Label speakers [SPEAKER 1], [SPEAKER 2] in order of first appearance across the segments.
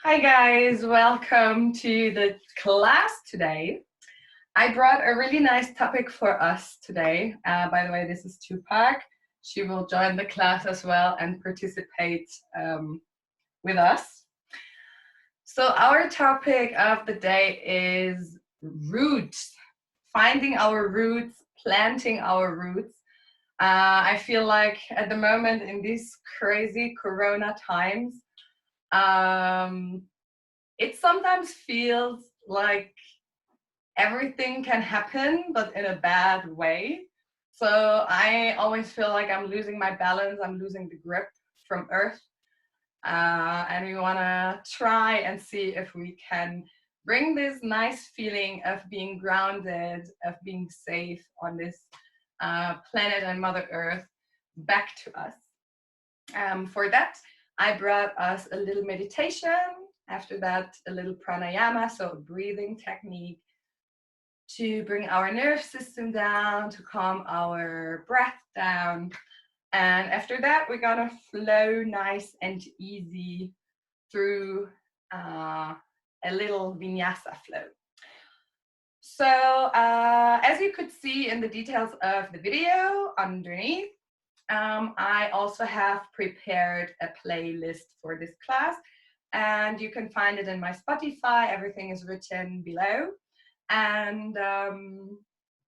[SPEAKER 1] Hi guys, welcome to the class today. I brought a really nice topic for us today. By the way, this is Tupac. She will join the class as well and participate with us. So our topic of the day is roots, finding our roots, planting our roots. I feel like at the moment in these crazy Corona times, um, it sometimes feels like everything can happen, but in a bad way. So I always feel like I'm losing my balance, I'm losing the grip from Earth. And we want to try and see if we can bring this nice feeling of being grounded, of being safe on this planet and Mother Earth back to us. For that, I brought us a little meditation. After that, a little pranayama, so a breathing technique to bring our nerve system down, to calm our breath down. And after that, we're gonna flow nice and easy through a little vinyasa flow. So as you could see in the details of the video underneath, I also have prepared a playlist for this class, and you can find it in my Spotify. Everything is written below. And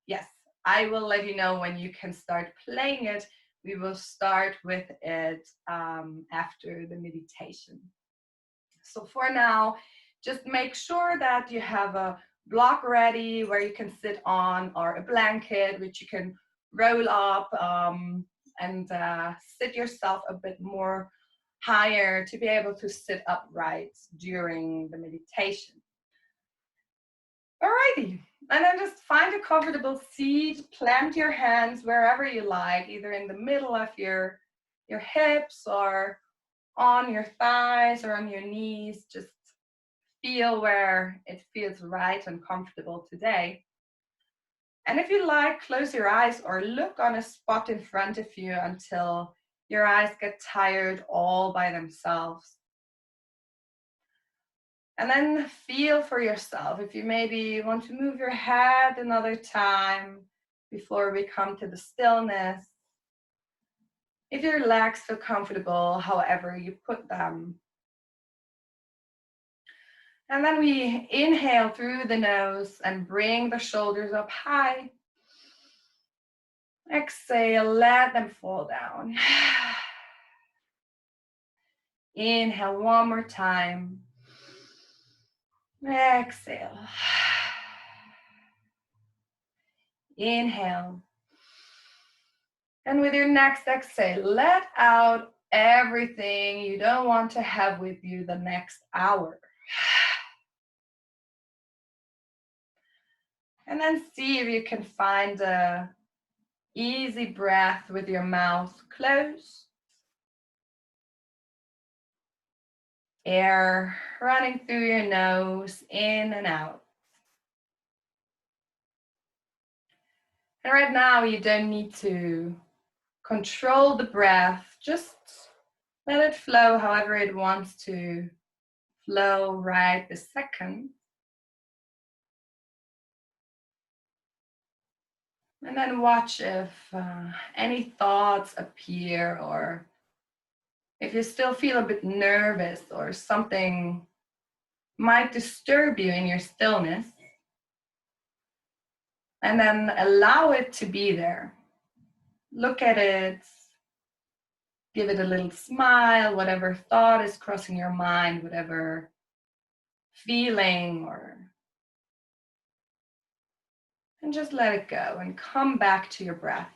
[SPEAKER 1] yes, I will let you know when you can start playing it. We will start with it after the meditation. So for now, just make sure that you have a block ready where you can sit on, or a blanket which you can roll up and sit yourself a bit more higher to be able to sit upright during the meditation. Alrighty, and then just find a comfortable seat, plant your hands wherever you like, either in the middle of your hips or on your thighs or on your knees. Just feel where it feels right and comfortable today. And if you like, close your eyes or look on a spot in front of you until your eyes get tired all by themselves. And then feel for yourself if you maybe want to move your head another time before we come to the stillness. If your legs feel comfortable, however you put them. And then we inhale through the nose and bring the shoulders up high. Exhale, let them fall down. Inhale one more time. Exhale. Inhale. And with your next exhale, let out everything you don't want to have with you the next hour. And then see if you can find a easy breath with your mouth closed. Air running through your nose, in and out. And right now, you don't need to control the breath. Just let it flow however it wants to flow right this second. And then watch if any thoughts appear, or if you still feel a bit nervous or something might disturb you in your stillness. And then allow it to be there. Look at it. Give it a little smile, whatever thought is crossing your mind, whatever feeling, and just let it go and come back to your breath.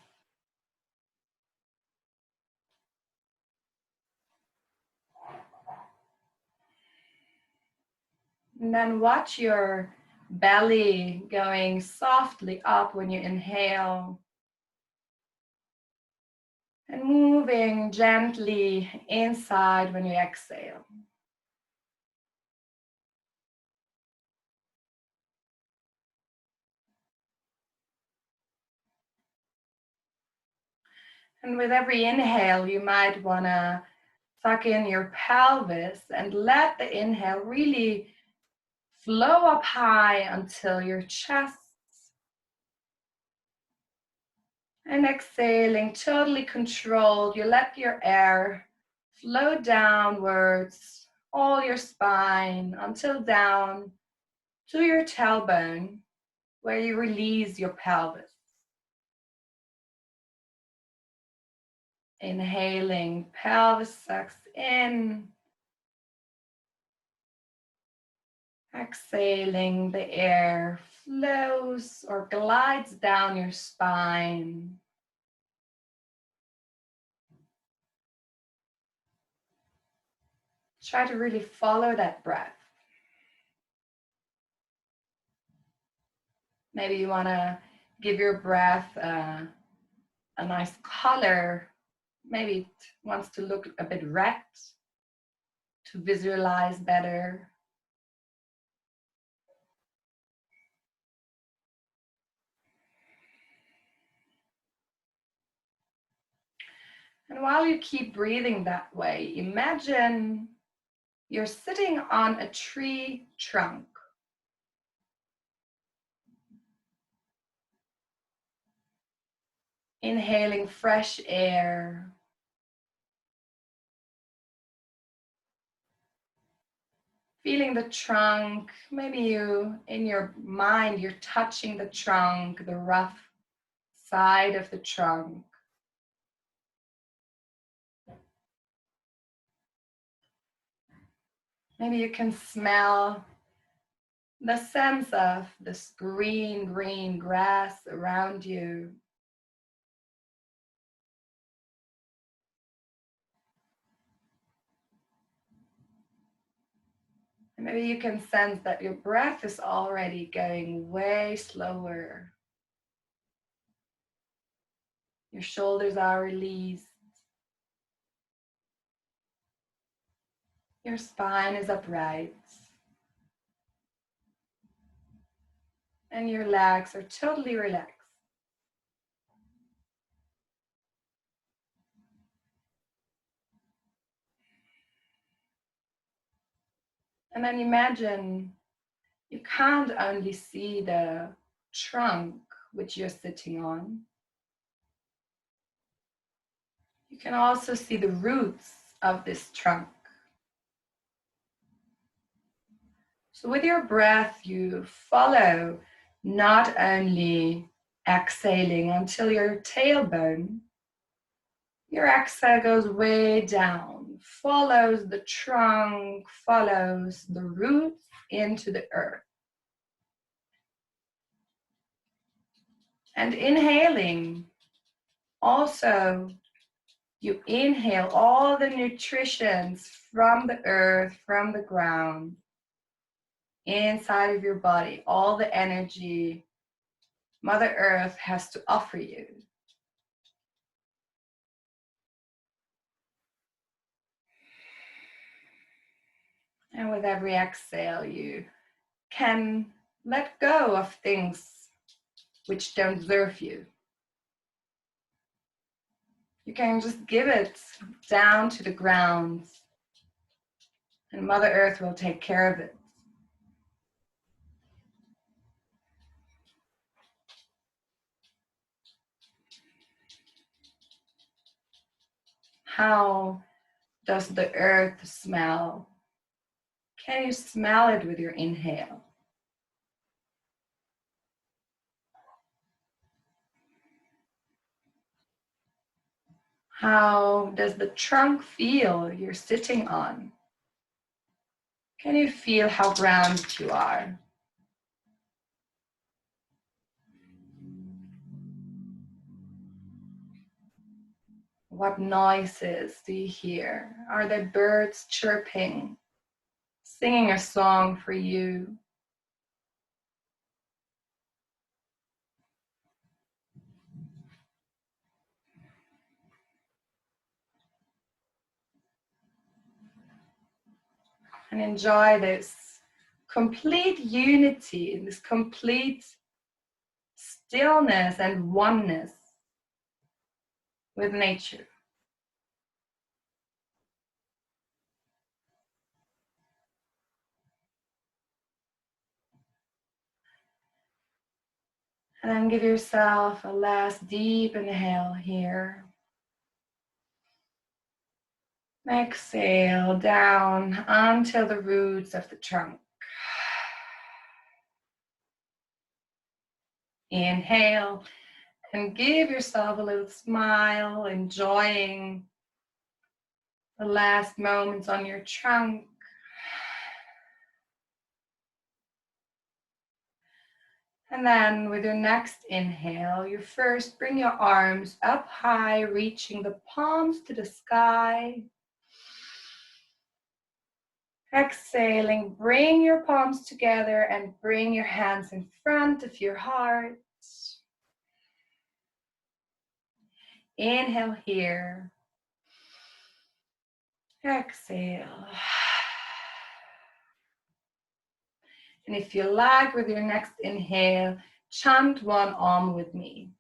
[SPEAKER 1] And then watch your belly going softly up when you inhale and moving gently inside when you exhale. And with every inhale, you might want to suck in your pelvis and let the inhale really flow up high until your chest. And exhaling, totally controlled, you let your air flow downwards, all your spine, until down to your tailbone, where you release your pelvis. Inhaling, pelvis sucks in. Exhaling, the air flows or glides down your spine. Try to really follow that breath. Maybe you want to give your breath a nice color. Maybe it wants to look a bit red to visualize better. And while you keep breathing that way, imagine you're sitting on a tree trunk. Inhaling fresh air. Feeling the trunk. Maybe you, in your mind, you're touching the trunk, the rough side of the trunk. Maybe you can smell the sense of this green grass around you. And maybe you can sense that your breath is already going way slower. Your shoulders are released. Your spine is upright. And your legs are totally relaxed. And then imagine you can't only see the trunk which you're sitting on. You can also see the roots of this trunk. So with your breath, you follow not only exhaling until your tailbone, your exhale goes way down, follows the trunk, follows the roots into the earth. And inhaling, also you inhale all the nutritions from the earth, from the ground, inside of your body, all the energy Mother Earth has to offer you. And with every exhale, you can let go of things which don't serve you. You can just give it down to the ground, and Mother Earth will take care of it. How does the earth smell? Can you smell it with your inhale? How does the trunk feel you're sitting on? Can you feel how grounded you are? What noises do you hear? Are there birds chirping, singing a song for you? And enjoy this complete unity, this complete stillness and oneness with nature. And then give yourself a last deep inhale here. Exhale down until the roots of the trunk. Inhale and give yourself a little smile, enjoying the last moments on your trunk. And then with your next inhale, you first bring your arms up high, reaching the palms to the sky. Exhaling, bring your palms together and bring your hands in front of your heart. Inhale here. Exhale. And if you like, with your next inhale, chant one Om with me.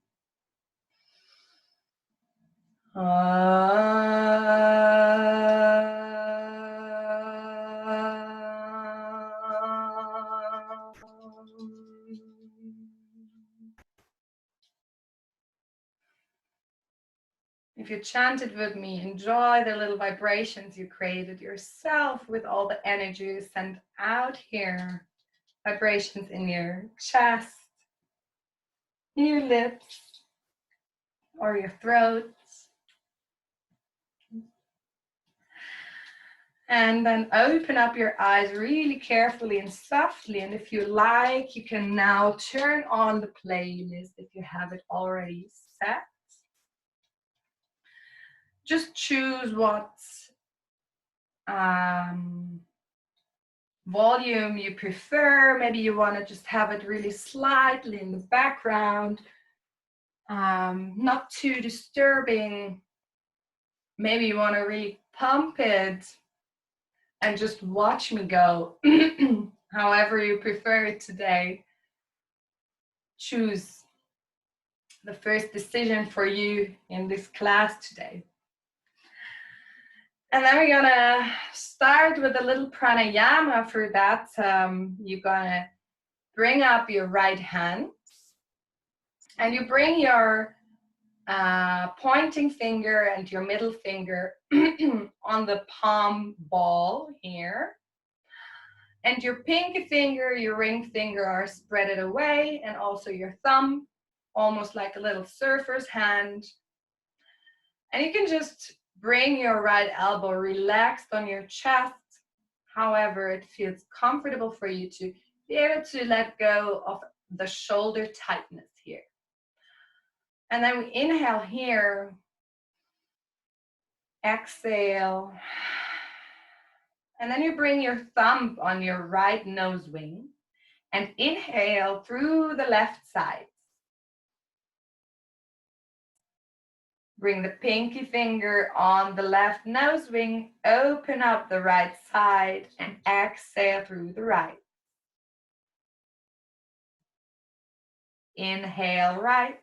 [SPEAKER 1] If you chanted with me, enjoy the little vibrations you created yourself with all the energy you send out here. Vibrations in your chest, your lips, or your throat. And then open up your eyes really carefully and softly. And if you like, you can now turn on the playlist if you have it already set. Just choose what volume you prefer. Maybe you want to just have it really slightly in the background, not too disturbing. Maybe you want to really pump it and just watch me go. However you prefer it today. Choose the first decision for you in this class today. And then we're gonna start with a little pranayama. For that, you're gonna bring up your right hand and you bring your pointing finger and your middle finger on the palm ball here. And your pinky finger, your ring finger are spread away, and also your thumb, almost like a little surfer's hand. And you can just bring your right elbow relaxed on your chest, however it feels comfortable for you to be able to let go of the shoulder tightness here. And then we inhale here, exhale, and then you bring your thumb on your right nose wing and inhale through the left side. Bring the pinky finger on the left nose wing, open up the right side and exhale through the right. Inhale right.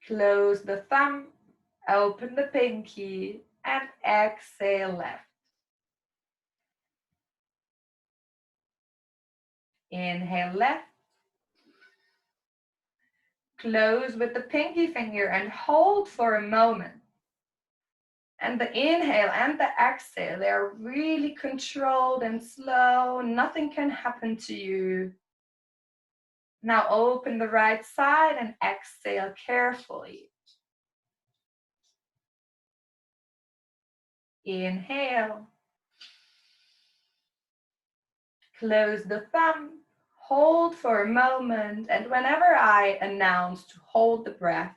[SPEAKER 1] Close the thumb, open the pinky and exhale left. Inhale left. Close with the pinky finger and hold for a moment. And the inhale and the exhale, they're really controlled and slow. Nothing can happen to you. Now open the right side and exhale carefully. Inhale. Close the thumb, hold for a moment, and whenever I announce to hold the breath,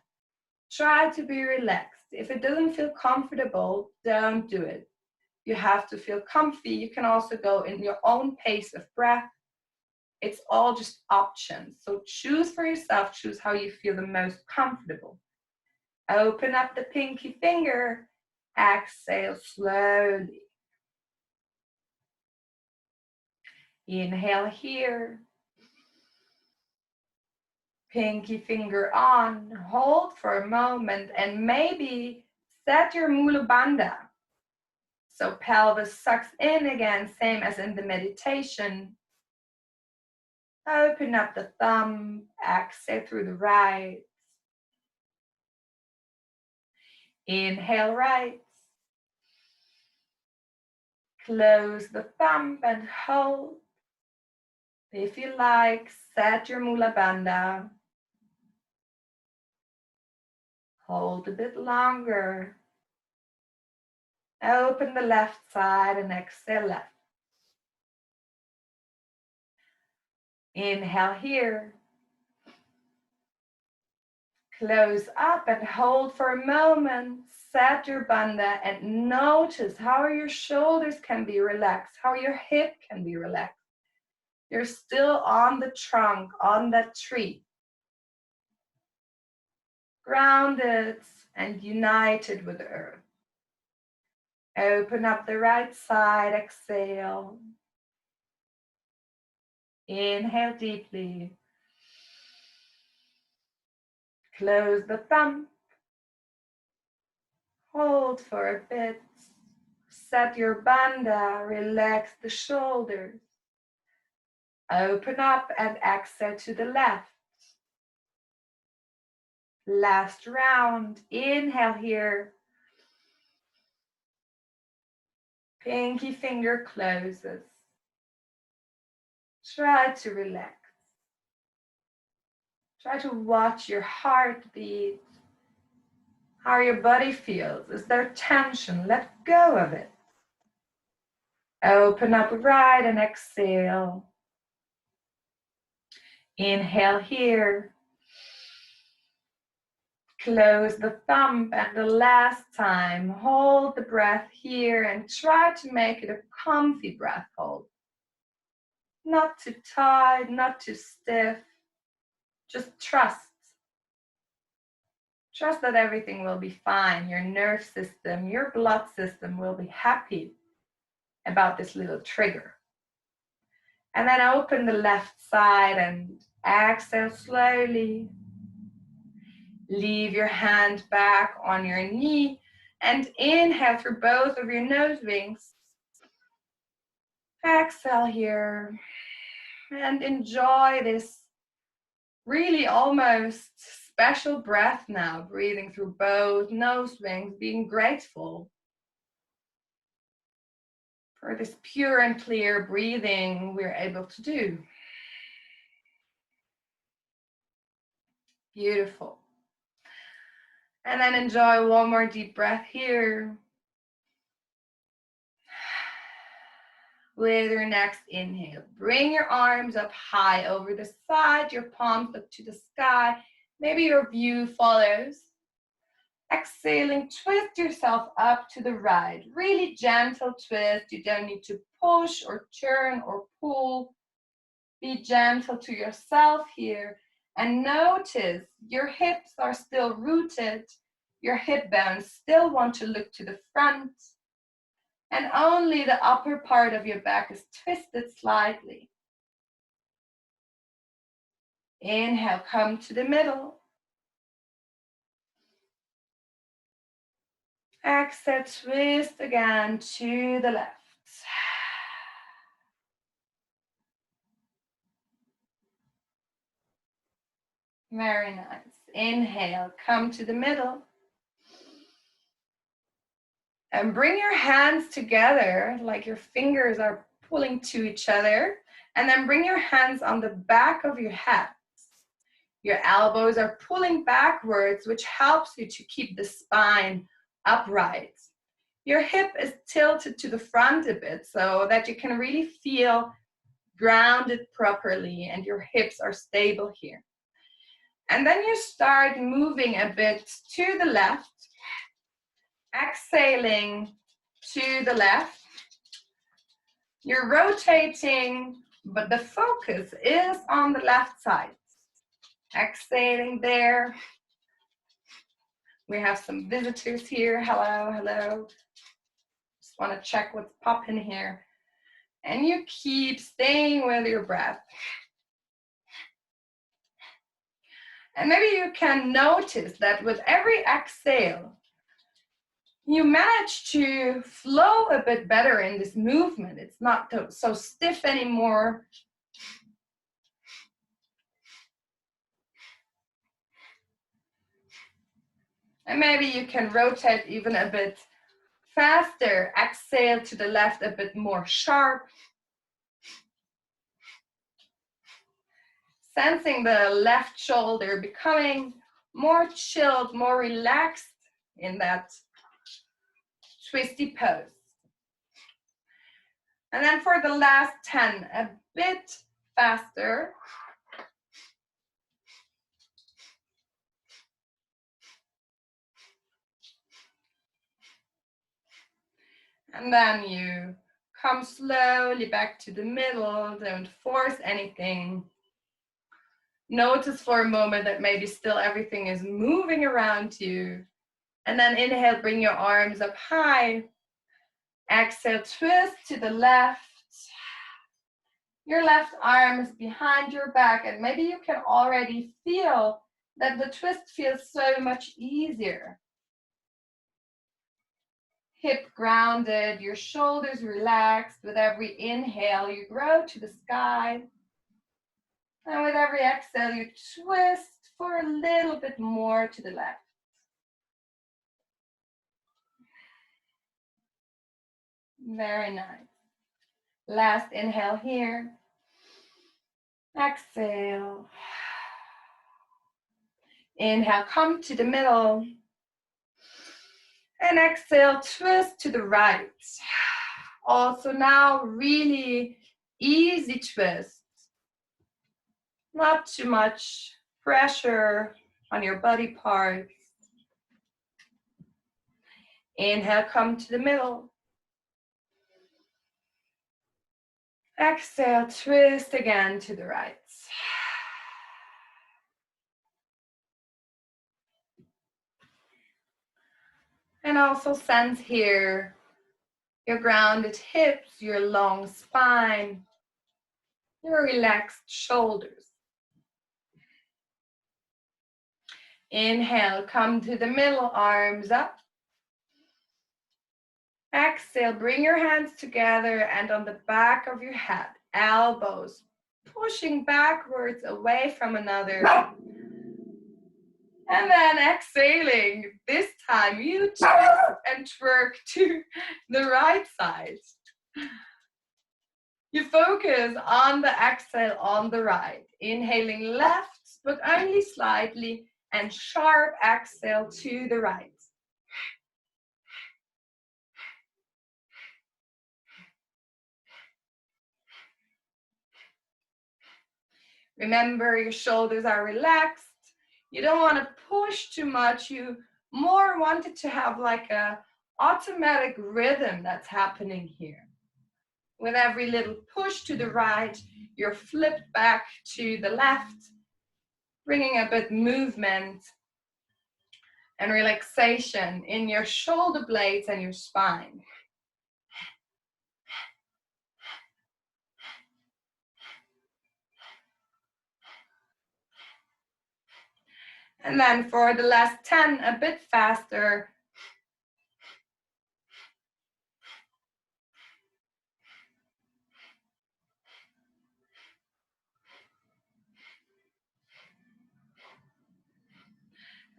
[SPEAKER 1] try to be relaxed. If it doesn't feel comfortable, don't do it. You have to feel comfy. You can also go in your own pace of breath. It's all just options. So choose for yourself, choose how you feel the most comfortable. Open up the pinky finger, exhale slowly. Inhale here. Pinky finger on, hold for a moment, and maybe set your Mula Bandha. So pelvis sucks in again, same as in the meditation. Open up the thumb, exhale through the right. Inhale right. Close the thumb and hold. If you like, set your Mula Bandha. Hold a bit longer. Open the left side and exhale left. Inhale here. Close up and hold for a moment. Set your bandha and notice how your shoulders can be relaxed, how your hip can be relaxed. You're still on the trunk, on that tree. Grounded and united with the earth. Open up the right side, exhale. Inhale deeply. Close the thumb. Hold for a bit. Set your bandha, relax the shoulders. Open up and exhale to the left. Last round. Inhale here. Pinky finger closes. Try to relax. Try to watch your heartbeat, how your body feels. Is there tension? Let go of it. Open up right and exhale. Inhale here. Close the thumb and the last time, hold the breath here and try to make it a comfy breath hold. Not too tight, not too stiff. Just trust. Trust that everything will be fine. Your nerve system, your blood system will be happy about this little trigger. And then open the left side and exhale slowly. Leave your hand back on your knee and inhale through both of your nose wings. Exhale here and enjoy this really almost special breath now, breathing through both nose wings, being grateful for this pure and clear breathing we're able to do. Beautiful. And then enjoy one more deep breath here. With your next inhale, bring your arms up high over the side, your palms up to the sky. Maybe your view follows. Exhaling, twist yourself up to the right. Really gentle twist. You don't need to push or turn or pull. Be gentle to yourself here. And notice your hips are still rooted. Your hip bones still want to look to the front. And only the upper part of your back is twisted slightly. Inhale, come to the middle. Exhale, twist again to the left. Very nice. Inhale, come to the middle. And bring your hands together like your fingers are pulling to each other. And then bring your hands on the back of your head. Your elbows are pulling backwards, which helps you to keep the spine upright. Your hip is tilted to the front a bit so that you can really feel grounded properly and your hips are stable here. And then you start moving a bit to the left. Exhaling to the left. You're rotating, but the focus is on the left side. Exhaling there. We have some visitors here. Hello, hello. Just want to check what's popping here. And you keep staying with your breath. And maybe you can notice that with every exhale, you manage to flow a bit better in this movement. It's not so stiff anymore. And maybe you can rotate even a bit faster. Exhale to the left a bit more sharp. Sensing the left shoulder becoming more chilled, more relaxed in that twisty pose. And then for the last 10, a bit faster. And then you come slowly back to the middle. Don't force anything. Notice for a moment that maybe still everything is moving around you. And then inhale, bring your arms up high. Exhale, twist to the left. Your left arm is behind your back, and maybe you can already feel that the twist feels so much easier. Hip grounded, your shoulders relaxed. With every inhale, you grow to the sky. And with every exhale, you twist for a little bit more to the left. Very nice. Last inhale here. Exhale. Inhale, come to the middle. And exhale, twist to the right. Also now, really easy twist. Not too much pressure on your body parts. Inhale, come to the middle. Exhale, twist again to the right. And also sense here your grounded hips, your long spine, your relaxed shoulders. Inhale, come to the middle, arms up. Exhale, bring your hands together and on the back of your head, elbows pushing backwards away from another. And then exhaling, this time you twist and twerk to the right side. You focus on the exhale on the right. Inhaling left, but only slightly, and sharp exhale to the right. Remember, your shoulders are relaxed. You don't want to push too much. You more want it to have like a automatic rhythm that's happening here. With every little push to the right, you're flipped back to the left, bringing a bit movement and relaxation in your shoulder blades and your spine. And then for the last 10, a bit faster.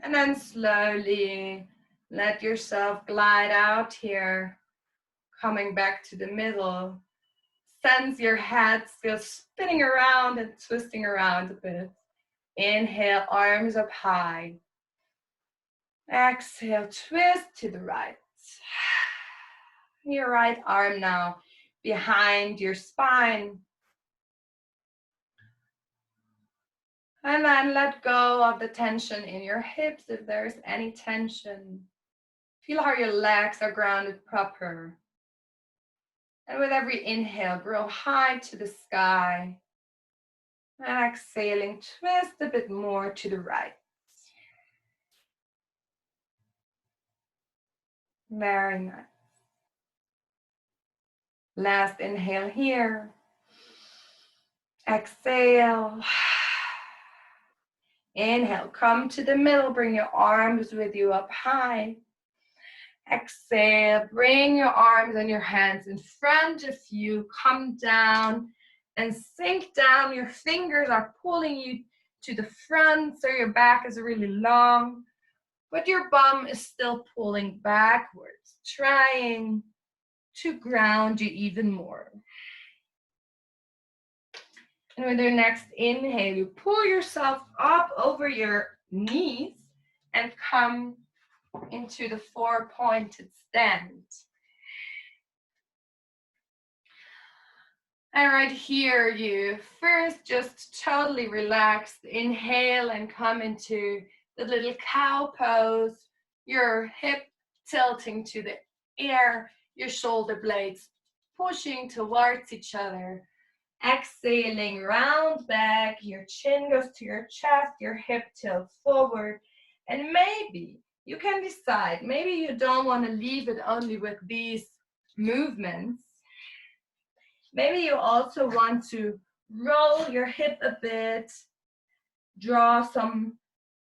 [SPEAKER 1] And then slowly let yourself glide out here, coming back to the middle. Sense your head still spinning around and twisting around a bit. Inhale, arms up high. Exhale, twist to the right. Your right arm now behind your spine. And then let go of the tension in your hips if there's any tension. Feel how your legs are grounded proper. And with every inhale, grow high to the sky. And exhaling, twist a bit more to the right. Very nice. Last inhale here. Exhale. Inhale, come to the middle, bring your arms with you up high. Exhale, bring your arms and your hands in front of you. Come down and sink down. Your fingers are pulling you to the front, so your back is really long. but your bum is still pulling backwards, trying to ground you even more. And with your next inhale, you pull yourself up over your knees and come into the four-pointed stand. And right here, you first just totally relax, inhale and come into the little cow pose, your hip tilting to the air, your shoulder blades pushing towards each other. Exhaling, round back, your chin goes to your chest, your hip tilts forward, and maybe you can decide, maybe you don't want to leave it only with these movements. Maybe you also want to roll your hip a bit, draw some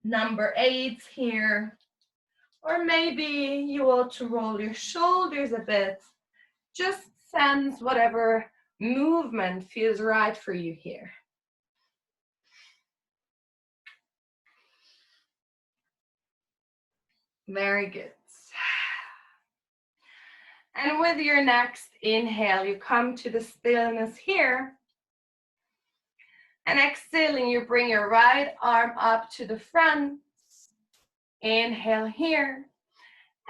[SPEAKER 1] number 8s here, or maybe you want to roll your shoulders a bit. Just sense whatever movement feels right for you here. Very good. And with your next inhale, you come to the stillness here. And exhaling, you bring your right arm up to the front. Inhale here.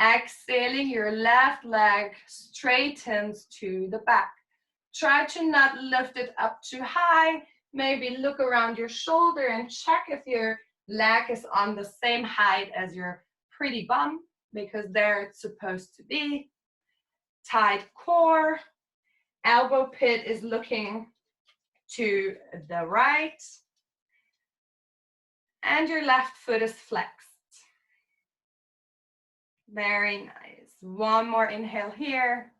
[SPEAKER 1] Exhaling, your left leg straightens to the back. Try to not lift it up too high. Maybe look around your shoulder and check if your leg is on the same height as your pretty bum, because there it's supposed to be. Tight core. Elbow pit is looking to the right. And your left foot is flexed. Very nice. One more inhale here.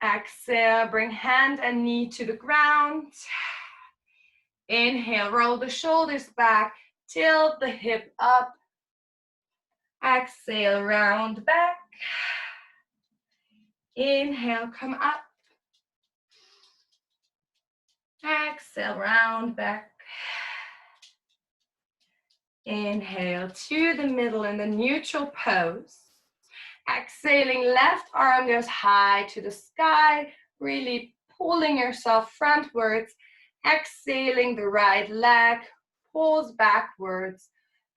[SPEAKER 1] Exhale, bring hand and knee to the ground. Inhale, roll the shoulders back, tilt the hip up. Exhale, round back. Inhale, come up. Exhale, round back. Inhale to the middle in the neutral pose. Exhaling, left arm goes high to the sky, really pulling yourself frontwards. Exhaling, the right leg pulls backwards.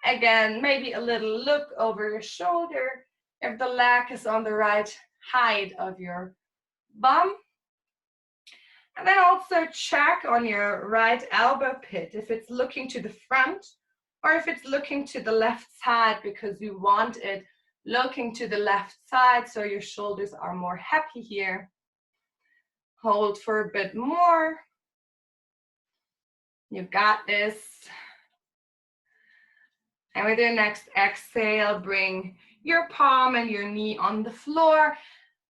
[SPEAKER 1] Again, maybe a little look over your shoulder if the leg is on the right height of your bum. And then also check on your right elbow pit if it's looking to the front or if it's looking to the left side, because you want it looking to the left side so your shoulders are more happy here. Hold for a bit more. You got this. And with your next exhale, bring your palm and your knee on the floor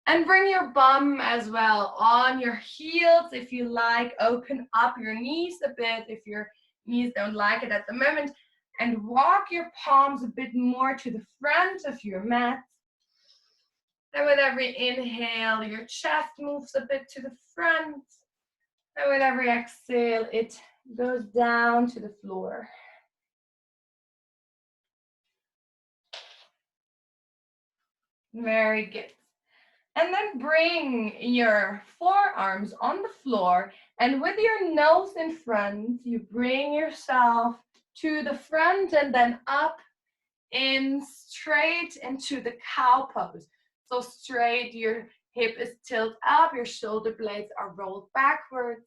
[SPEAKER 1] and bring your bum as well on your heels if you like. Open up your knees a bit if your knees don't like it at the moment. And walk your palms a bit more to the front of your mat. And with every inhale, your chest moves a bit to the front. And with every exhale, it goes down to the floor. Very good. And then bring your forearms on the floor. And with your nose in front, you bring yourself to the front and then up, in, straight into the cow pose. So straight, your hip is tilted up, your shoulder blades are rolled backwards.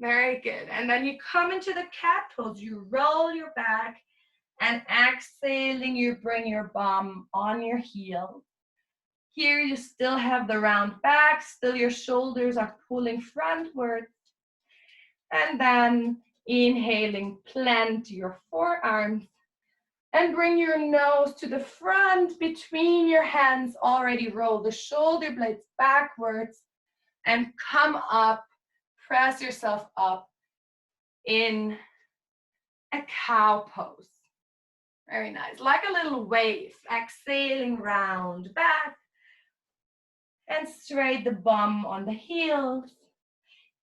[SPEAKER 1] Very good. And then you come into the cat pose. You roll your back and exhaling, you bring your bum on your heel. Here you still have the round back, still your shoulders are pulling frontwards. And then inhaling, plant your forearms and bring your nose to the front between your hands. Already roll the shoulder blades backwards and come up, press yourself up in a cow pose. Very nice, like a little wave. Exhaling, round back and straight the bum on the heels.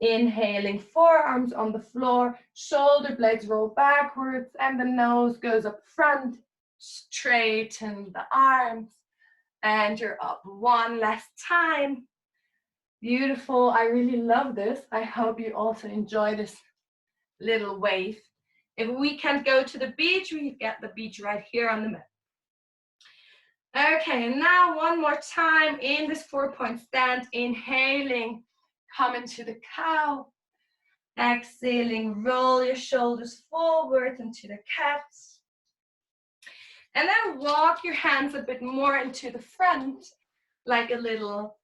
[SPEAKER 1] Inhaling, forearms on the floor, shoulder blades roll backwards and the nose goes up front. Straighten the arms. And you're up one last time. Beautiful. I really love this. I hope you also enjoy this little wave. If we can't go to the beach, we get the beach right here on the mat. Okay, and now one more time in this 4-point stand, inhaling, come into the cow. Exhaling, roll your shoulders forward into the cat. And then walk your hands a bit more into the front, like a little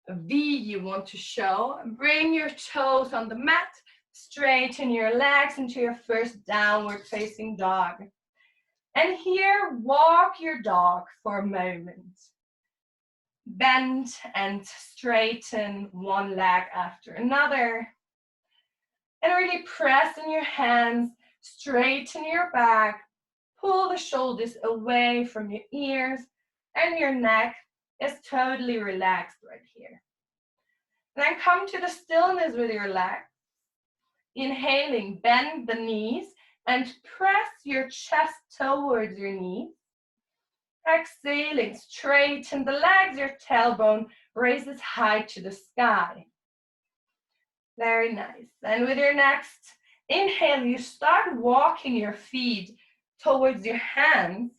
[SPEAKER 1] V you want to show. Bring your toes on the mat, straighten your legs into your first downward facing dog. And here, walk your dog for a moment. Bend and straighten one leg after another. And really press in your hands, straighten your back, pull the shoulders away from your ears, and your neck is totally relaxed right here. And then come to the stillness with your legs. Inhaling, bend the knees and press your chest towards your knees. Exhaling, straighten the legs, your tailbone raises high to the sky. Very nice. And with your next inhale, you start walking your feet towards your hands.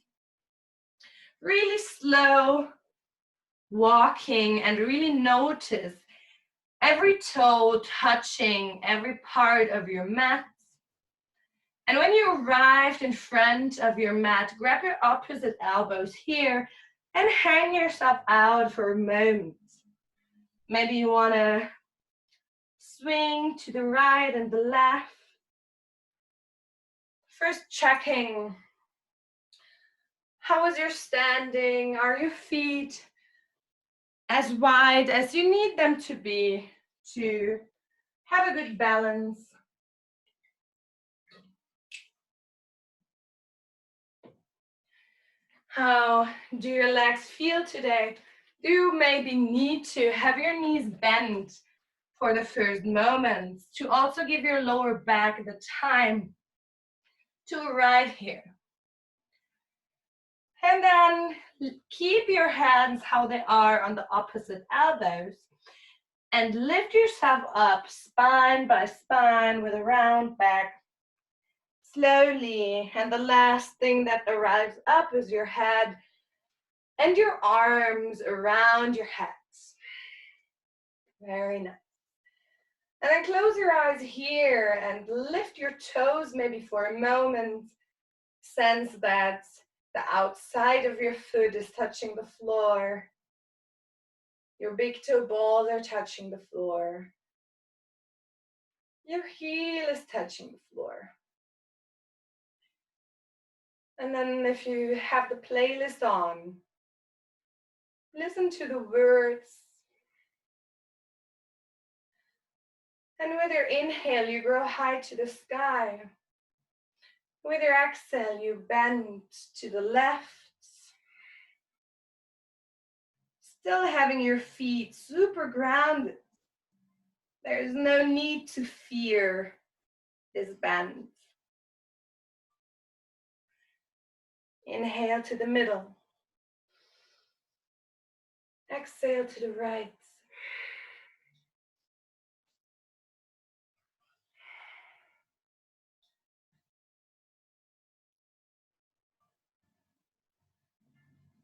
[SPEAKER 1] Really slow walking and really notice every toe touching every part of your mat. And when you arrived in front of your mat, grab your opposite elbows here and hang yourself out for a moment. Maybe you want to swing to the right and the left. First checking, how is your standing? Are your feet as wide as you need them to be to have a good balance? How do your legs feel today? Do you maybe need to have your knees bent for the first moments to also give your lower back the time to arrive here? And then keep your hands how they are on the opposite elbows and lift yourself up spine by spine with a round back. Slowly, and the last thing that arrives up is your head and your arms around your head. Very nice. And then close your eyes here and lift your toes maybe for a moment. Sense that the outside of your foot is touching the floor. Your big toe balls are touching the floor. Your heel is touching the floor. And then if you have the playlist on, listen to the words. And with your inhale, you grow high to the sky. With your exhale, you bend to the left. Still having your feet super grounded. There is no need to fear this bend. Inhale to the middle. Exhale to the right.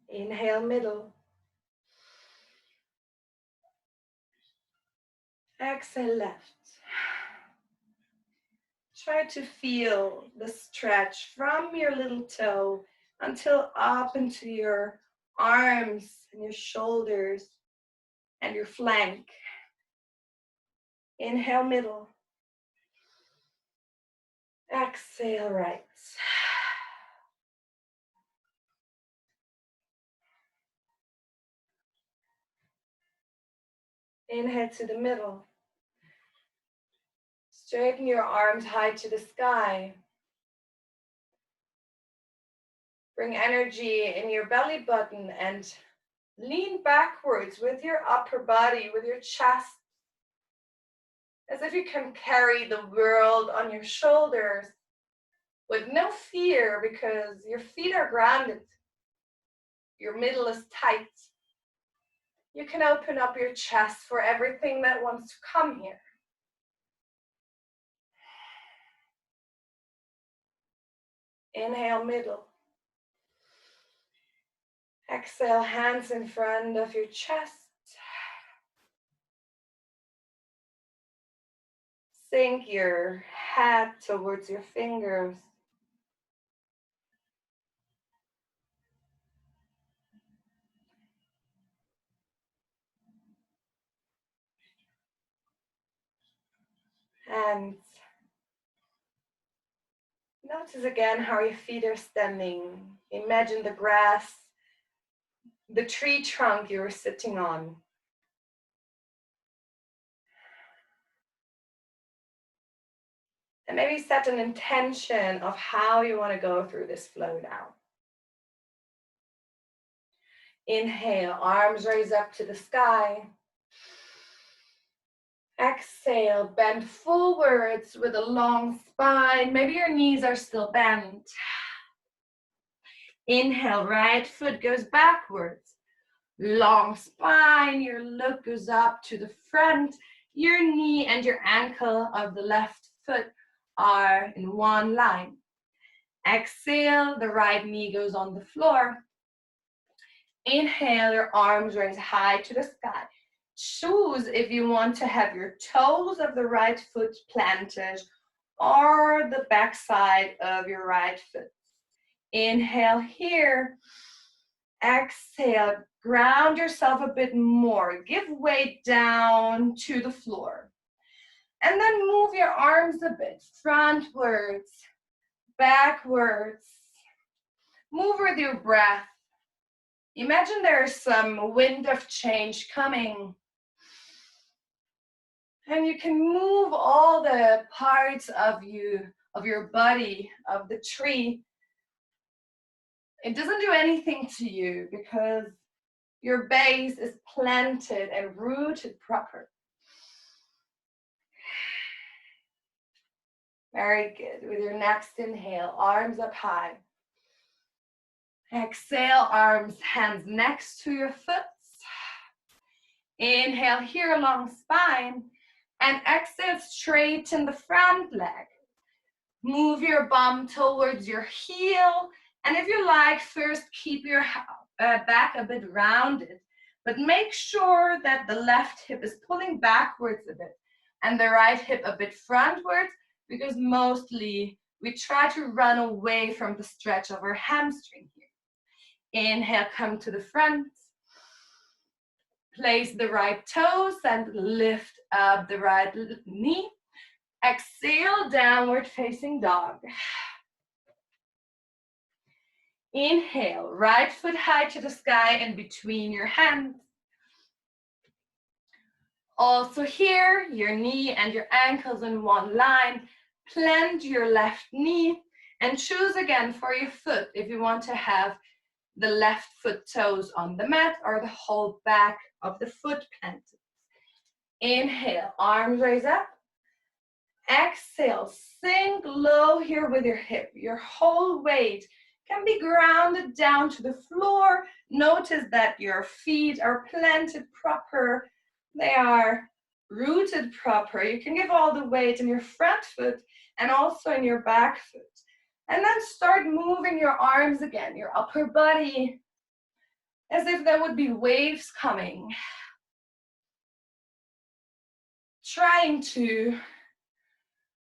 [SPEAKER 1] Inhale middle. Exhale left. Try to feel the stretch from your little toe until up into your arms and your shoulders and your flank. Inhale middle. Exhale right. Inhale to the middle. Straighten your arms high to the sky. Bring energy in your belly button and lean backwards with your upper body, with your chest. As if you can carry the world on your shoulders. with no fear because your feet are grounded. Your middle is tight. You can open up your chest for everything that wants to come here. Inhale, middle. Exhale, hands in front of your chest. Sink your head towards your fingers. And notice again how your feet are standing. Imagine the grass, the tree trunk you're sitting on. And maybe set an intention of how you want to go through this flow now. Inhale, arms raise up to the sky. Exhale, bend forwards with a long spine. Maybe your knees are still bent. Inhale, right foot goes backwards. Long spine, your look goes up to the front. Your knee and your ankle of the left foot are in one line. Exhale, the right knee goes on the floor. Inhale, your arms raise high to the sky. Choose if you want to have your toes of the right foot planted or the back side of your right foot. Inhale here. Exhale, ground yourself a bit more. Give weight down to the floor. And then move your arms a bit, frontwards, backwards. Move with your breath. Imagine there's some wind of change coming. And you can move all the parts of you, of your body, of the tree. It doesn't do anything to you because your base is planted and rooted proper. Very good. With your next inhale, arms up high. Exhale, arms, hands next to your foot. Inhale here along spine. And exhale, straighten the front leg. Move your bum towards your heel. And if you like, first keep your back a bit rounded. But make sure that the left hip is pulling backwards a bit and the right hip a bit frontwards, because mostly we try to run away from the stretch of our hamstring here. Inhale, come to the front. Place the right toes and lift up the right knee. Exhale, downward facing dog. Inhale, right foot high to the sky and between your hands. Also here, your knee and your ankles in one line. Plant your left knee and choose again for your foot if you want to have the left foot toes on the mat or the whole back of the foot planted. Inhale, arms raise up. Exhale, sink low here with your hip. Your whole weight can be grounded down to the floor. Notice that your feet are planted proper. They are rooted proper. You can give all the weight in your front foot and also in your back foot. And then start moving your arms again, your upper body, as if there would be waves coming. Trying to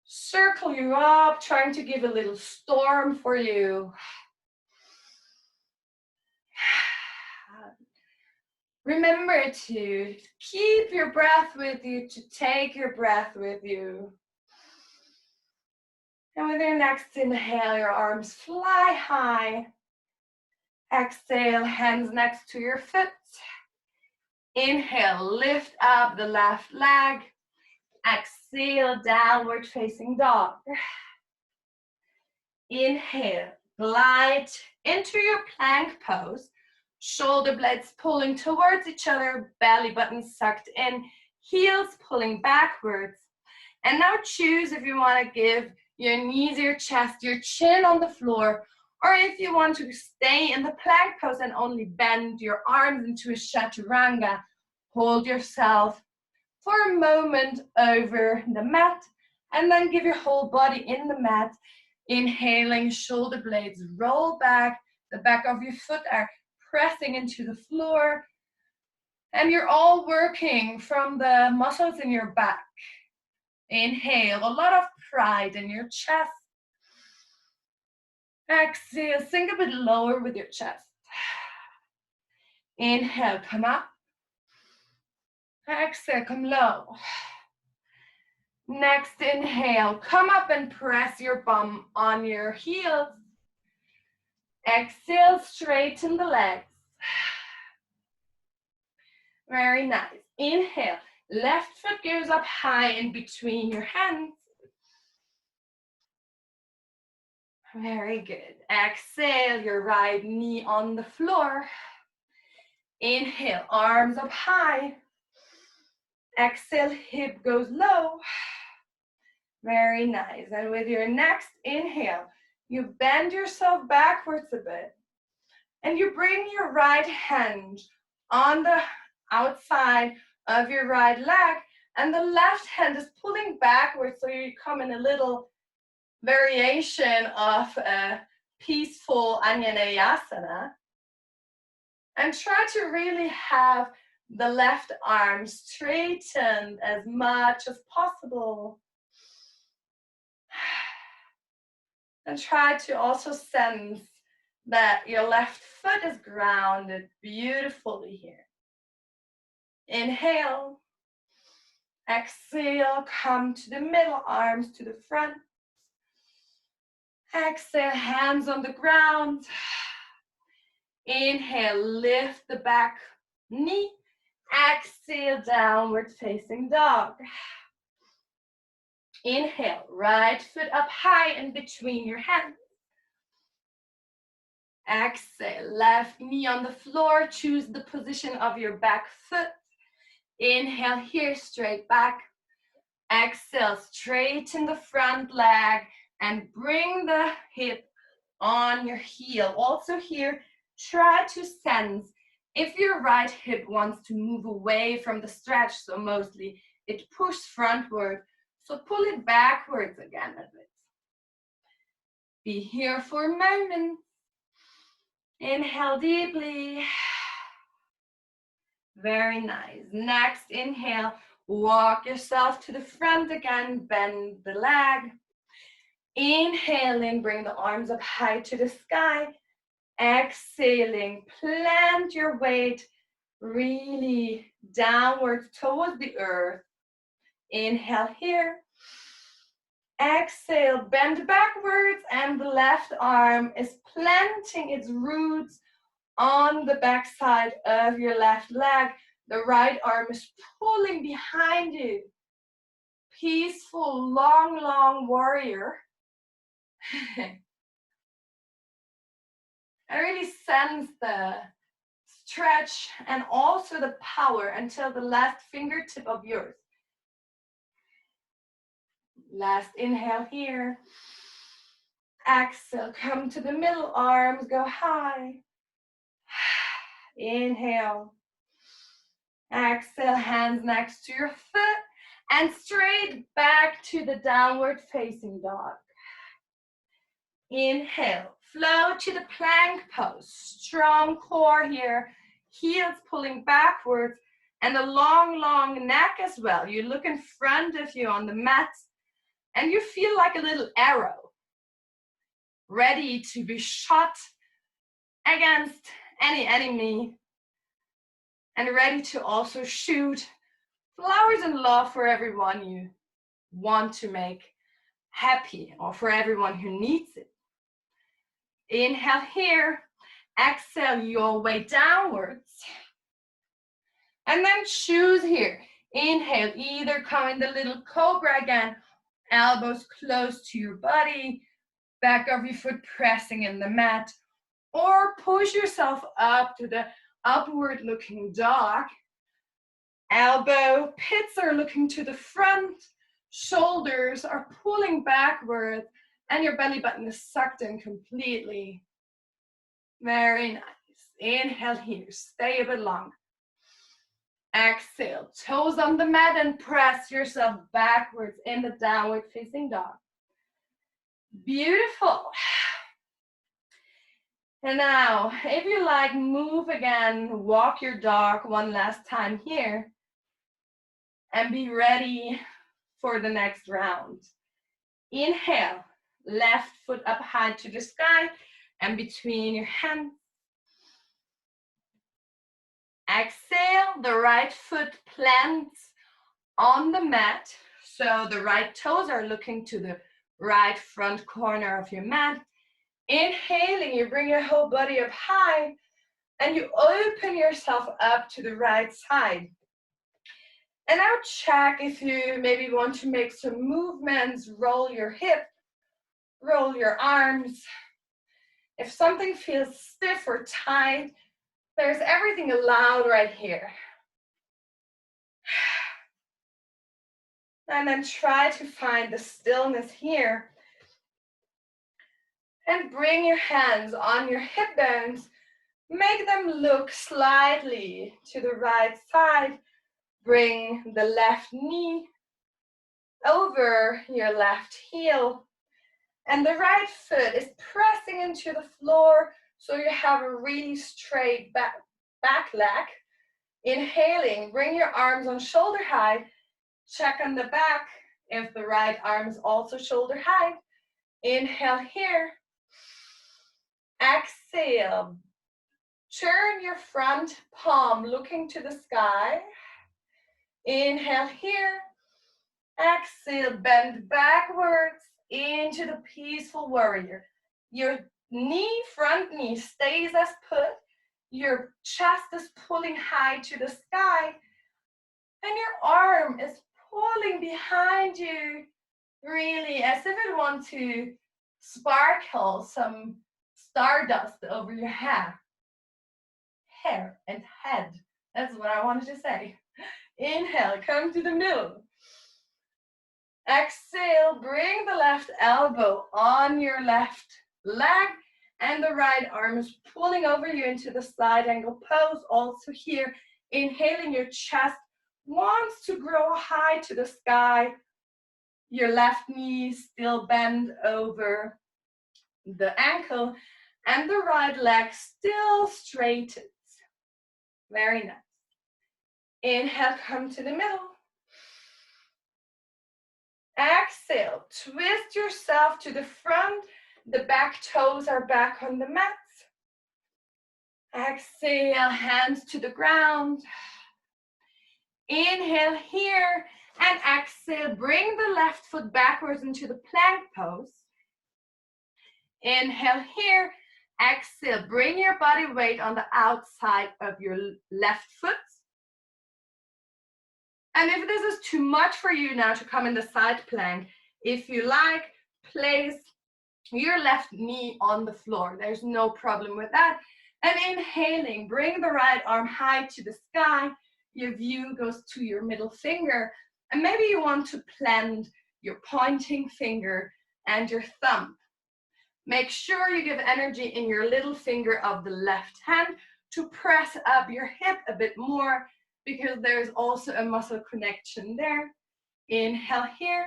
[SPEAKER 1] circle you up, trying to give a little storm for you. Remember to keep your breath with you, to take your breath with you. And with your next inhale, your arms fly high. Exhale, hands next to your foot. Inhale, lift up the left leg. Exhale, downward facing dog. Inhale, glide into your plank pose. Shoulder blades pulling towards each other, belly button sucked in, heels pulling backwards. And now choose if you want to give your knees, your chest, your chin on the floor. Or if you want to stay in the plank pose and only bend your arms into a chaturanga, hold yourself for a moment over the mat, and then give your whole body in the mat. Inhaling, shoulder blades roll back, the back of your foot are pressing into the floor, and you're all working from the muscles in your back. Inhale, a lot of pride in your chest. Exhale, sink a bit lower with your chest. Inhale, come up. Exhale, come low. Next inhale, come up and press your bum on your heels. Exhale, straighten the legs. Very nice. Inhale, left foot goes up high in between your hands. Very good. Exhale, your right knee on the floor. Inhale, arms up high. Exhale, hip goes low. Very nice. And with your next inhale, you bend yourself backwards a bit. And you bring your right hand on the outside of your right leg. And the left hand is pulling backwards, so you come in a little variation of a peaceful Asana. And try to really have the left arm straightened as much as possible. And try to also sense that your left foot is grounded beautifully here. Inhale. Exhale, come to the middle, arms to the front. Exhale, hands on the ground. Inhale, lift the back knee. Exhale, downward facing dog. Inhale, right foot up high in between your hands. Exhale, left knee on the floor. Choose the position of your back foot. Inhale here, straight back. Exhale, straighten the front leg and bring the hip on your heel. Also here, try to sense if your right hip wants to move away from the stretch, so mostly it pushes frontward, so pull it backwards again a bit. Be here for a moment. Inhale deeply. Very nice. Next inhale, walk yourself to the front again, bend the leg. Inhaling, bring the arms up high to the sky. Exhaling, plant your weight really downwards towards the earth. Inhale here. Exhale, bend backwards, and the left arm is planting its roots on the back side of your left leg. The right arm is pulling behind you. Peaceful, long, long warrior. I really sense the stretch and also the power until the last fingertip of yours. Last inhale here. Exhale, come to the middle, arms go high. Inhale. Exhale, hands next to your foot and straight back to the downward facing dog. Inhale, flow to the plank pose. Strong core here, heels pulling backwards and a long, long neck as well. You look in front of you on the mat and you feel like a little arrow, ready to be shot against any enemy and ready to also shoot flowers and love for everyone you want to make happy or for everyone who needs it. Inhale here, exhale your way downwards. And then choose here. Inhale, either come in the little cobra again, elbows close to your body, back of your foot pressing in the mat, or push yourself up to the upward looking dog. Elbow pits are looking to the front, Shoulders are pulling backward and your belly button is sucked in completely. Very nice. Inhale here, stay a bit longer. Exhale, toes on the mat and press yourself backwards in the downward facing dog. Beautiful. And now, if you like, move again, walk your dog one last time here, and be ready for the next round. Inhale, left foot up high to the sky and between your hands. Exhale, the right foot plants on the mat, so the right toes are looking to the right front corner of your mat. Inhaling, you bring your whole body up high and you open yourself up to the right side. And now check if you maybe want to make some movements, roll your hip, roll your arms. If something feels stiff or tight, there's everything allowed right here. And then try to find the stillness here. And bring your hands on your hip bones. Make them look slightly to the right side. Bring the left knee over your left heel. And the right foot is pressing into the floor so you have a really straight back leg. Inhaling, bring your arms on shoulder height. Check on the back if the right arm is also shoulder height. Inhale here. Exhale. Turn your front palm looking to the sky. Inhale here. Exhale, bend backwards into the peaceful warrior. Your front knee stays as put. Your chest is pulling high to the sky. And your arm is pulling behind you, really as if it wants to sparkle some stardust over your hair and head. That's what I wanted to say. Inhale, come to the middle. Exhale, bring the left elbow on your left leg and the right arm is pulling over you into the side angle pose. Also here, inhaling, your chest wants to grow high to the sky. Your left knee still bend over the ankle and the right leg still straightens. Very nice. Inhale, come to the middle. Exhale, twist yourself to the front. The back toes are back on the mat. Exhale, hands to the ground. Inhale here and exhale, bring the left foot backwards into the plank pose. Inhale here, exhale, bring your body weight on the outside of your left foot. And if this is too much for you now to come in the side plank, if you like, place your left knee on the floor. There's no problem with that. And inhaling, bring the right arm high to the sky. Your view goes to your middle finger. And maybe you want to plant your pointing finger and your thumb. Make sure you give energy in your little finger of the left hand to press up your hip a bit more, because there's also a muscle connection there. Inhale here.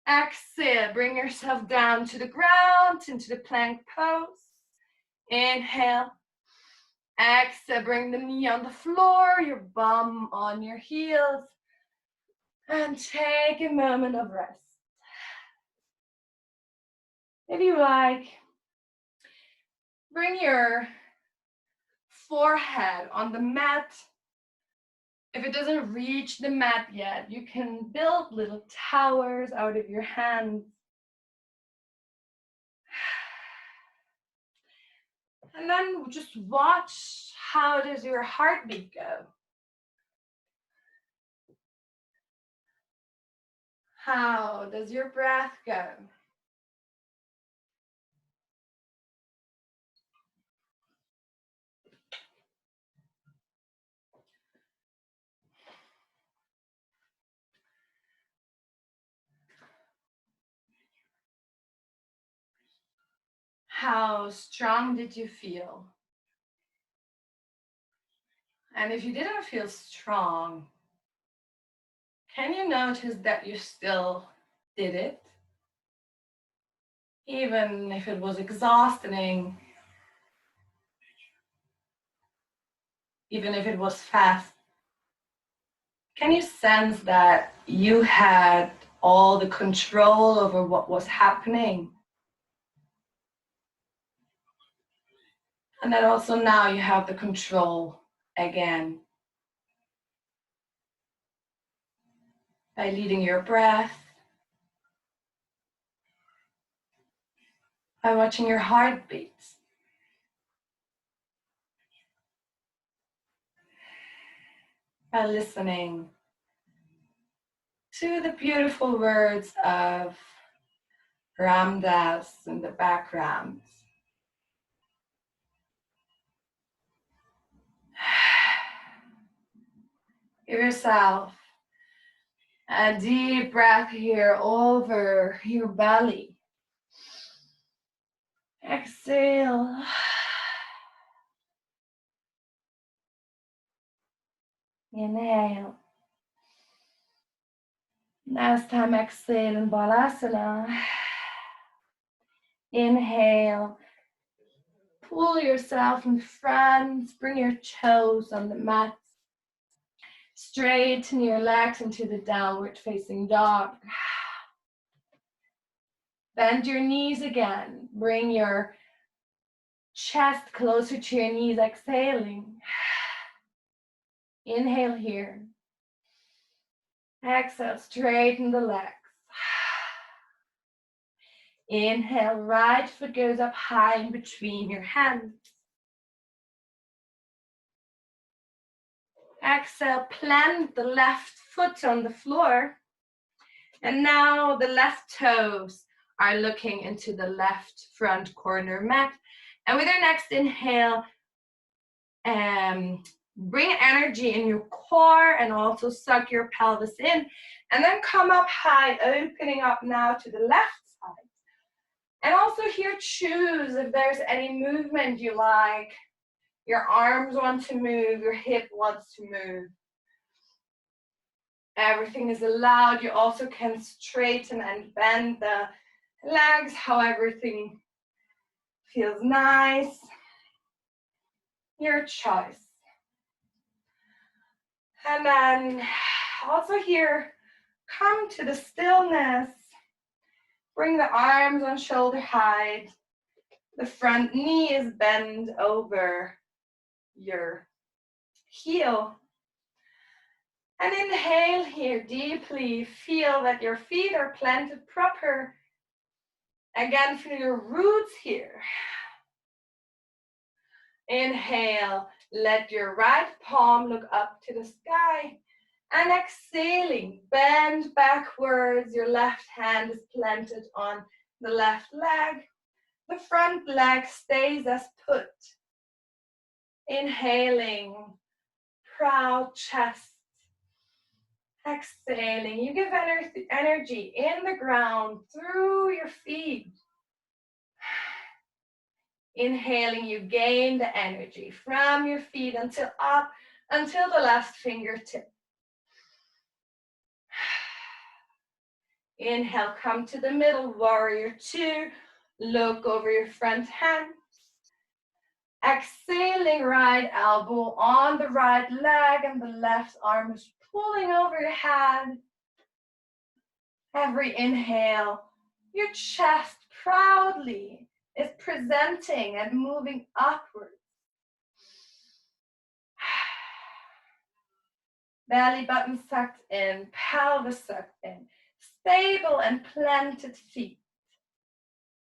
[SPEAKER 1] Exhale, bring yourself down to the ground, into the plank pose. Inhale. Exhale, bring the knee on the floor, your bum on your heels. And take a moment of rest. If you like, bring your forehead on the mat. If it doesn't reach the mat yet, you can build little towers out of your hands. And then just watch, how does your heartbeat go? How does your breath go? How strong did you feel? And if you didn't feel strong, can you notice that you still did it? Even if it was exhausting, even if it was fast, can you sense that you had all the control over what was happening? And then also now you have the control again by leading your breath, by watching your heartbeats. By listening to the beautiful words of Ram Dass in the background. Give yourself a deep breath here over your belly. Exhale. Inhale. Last time exhale in Balasana. Inhale. Pull yourself in front. Bring your toes on the mat. Straighten your legs into the downward facing dog. Bend your knees again. Bring your chest closer to your knees, exhaling. Inhale here. Exhale, straighten the legs. Inhale, right foot goes up high in between your hands. Exhale, plant the left foot on the floor. And now the left toes are looking into the left front corner mat. And with your next inhale, bring energy in your core and also suck your pelvis in. And then come up high, opening up now to the left side. And also here choose if there's any movement you like. Your arms want to move, your hip wants to move. Everything is allowed. You also can straighten and bend the legs, how everything feels nice. Your choice. And then also here, come to the stillness. Bring the arms on shoulder height. The front knee is bent over your heel. And inhale here deeply. Feel that your feet are planted proper. Again, feel your roots here. Inhale, let your right palm look up to the sky. And exhaling, bend backwards. Your left hand is planted on the left leg. The front leg stays as put. Inhaling, proud chest. Exhaling, you give energy in the ground through your feet. Inhaling, you gain the energy from your feet until the last fingertip. Inhale, come to the middle, warrior two. Look over your front hand. Exhaling, right elbow on the right leg and the left arm is pulling over your head. Every inhale, your chest proudly is presenting and moving upwards. Belly button sucked in, pelvis sucked in. Stable and planted feet.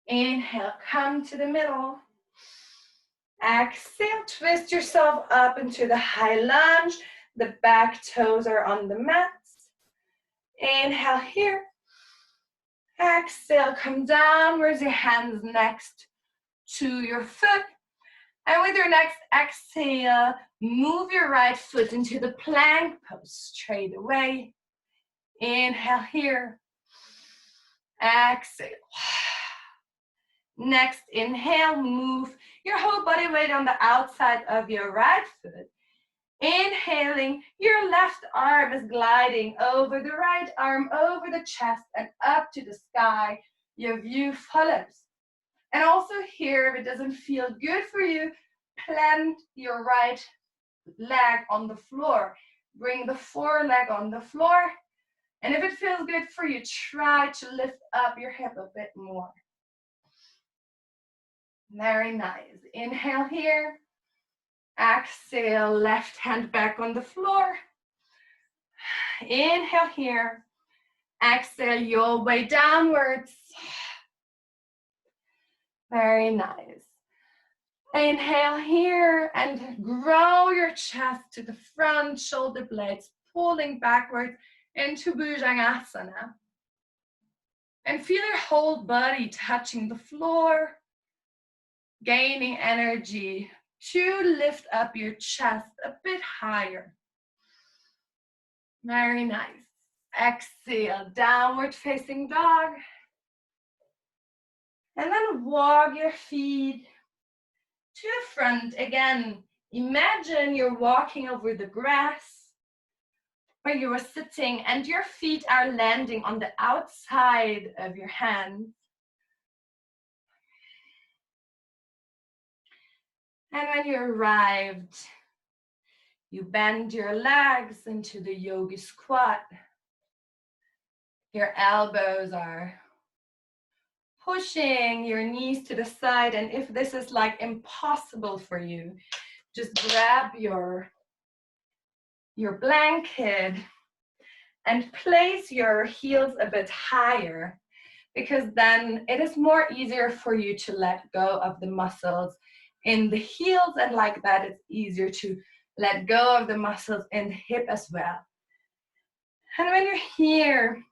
[SPEAKER 1] Inhale, come to the middle. Exhale, twist yourself up into the high lunge. The back toes are on the mat. Inhale here. Exhale, come downwards, your hands next to your foot. And with your next exhale, move your right foot into the plank pose straight away. Inhale here. Exhale. Next, inhale, move your whole body weight on the outside of your right foot. Inhaling, your left arm is gliding over the right arm, over the chest and up to the sky. Your view follows. And also here, if it doesn't feel good for you, plant your right leg on the floor. Bring the foreleg on the floor. And if it feels good for you, try to lift up your hip a bit more. Very nice. Inhale here. Exhale, left hand back on the floor. Inhale here. Exhale your way downwards. Very nice. Inhale here and grow your chest to the front, shoulder blades pulling backwards into Bhujangasana. And feel your whole body touching the floor, gaining energy to lift up your chest a bit higher. Very nice. Exhale, downward facing dog. And then walk your feet to the front. Again, imagine you're walking over the grass where you are sitting and your feet are landing on the outside of your hands. And when you arrived, you bend your legs into the yogi squat. Your elbows are pushing your knees to the side, and if this is like impossible for you, just grab your blanket and place your heels a bit higher, because then it is more easier for you to let go of the muscles in the heels, and like that it's easier to let go of the muscles in the hip as well. And when you're here,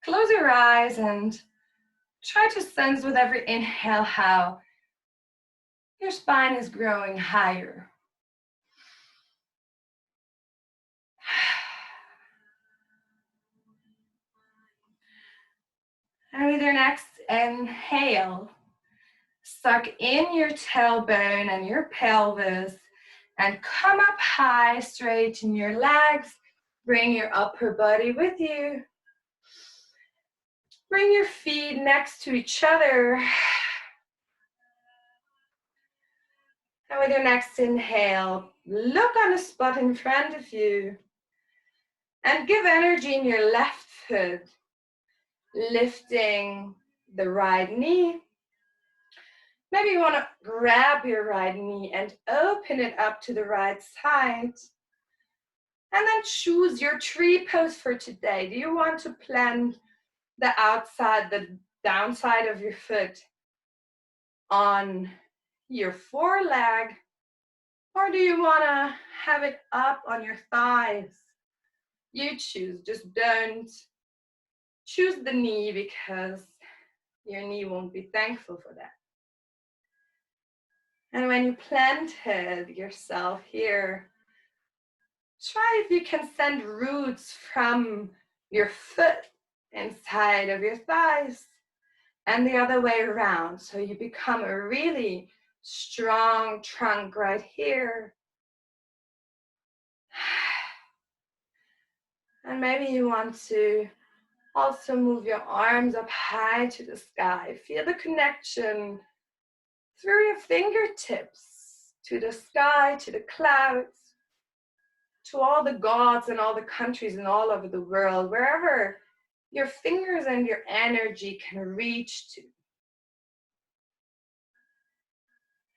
[SPEAKER 1] close your eyes and try to sense with every inhale how your spine is growing higher. And with your next inhale, suck in your tailbone and your pelvis and come up high, straighten your legs, bring your upper body with you. Bring your feet next to each other. And with your next inhale, look on a spot in front of you and give energy in your left foot, lifting the right knee. Maybe you want to grab your right knee and open it up to the right side. And then choose your tree pose for today. Do you want to plant the outside, the downside of your foot on your foreleg, or do you want to have it up on your thighs? You choose. Just don't choose the knee, because your knee won't be thankful for that. And when you planted yourself here, try if you can send roots from your foot inside of your thighs and the other way around. So you become a really strong trunk right here. And maybe you want to also move your arms up high to the sky. Feel the connection through your fingertips to the sky, to the clouds, to all the gods and all the countries and all over the world, wherever your fingers and your energy can reach to.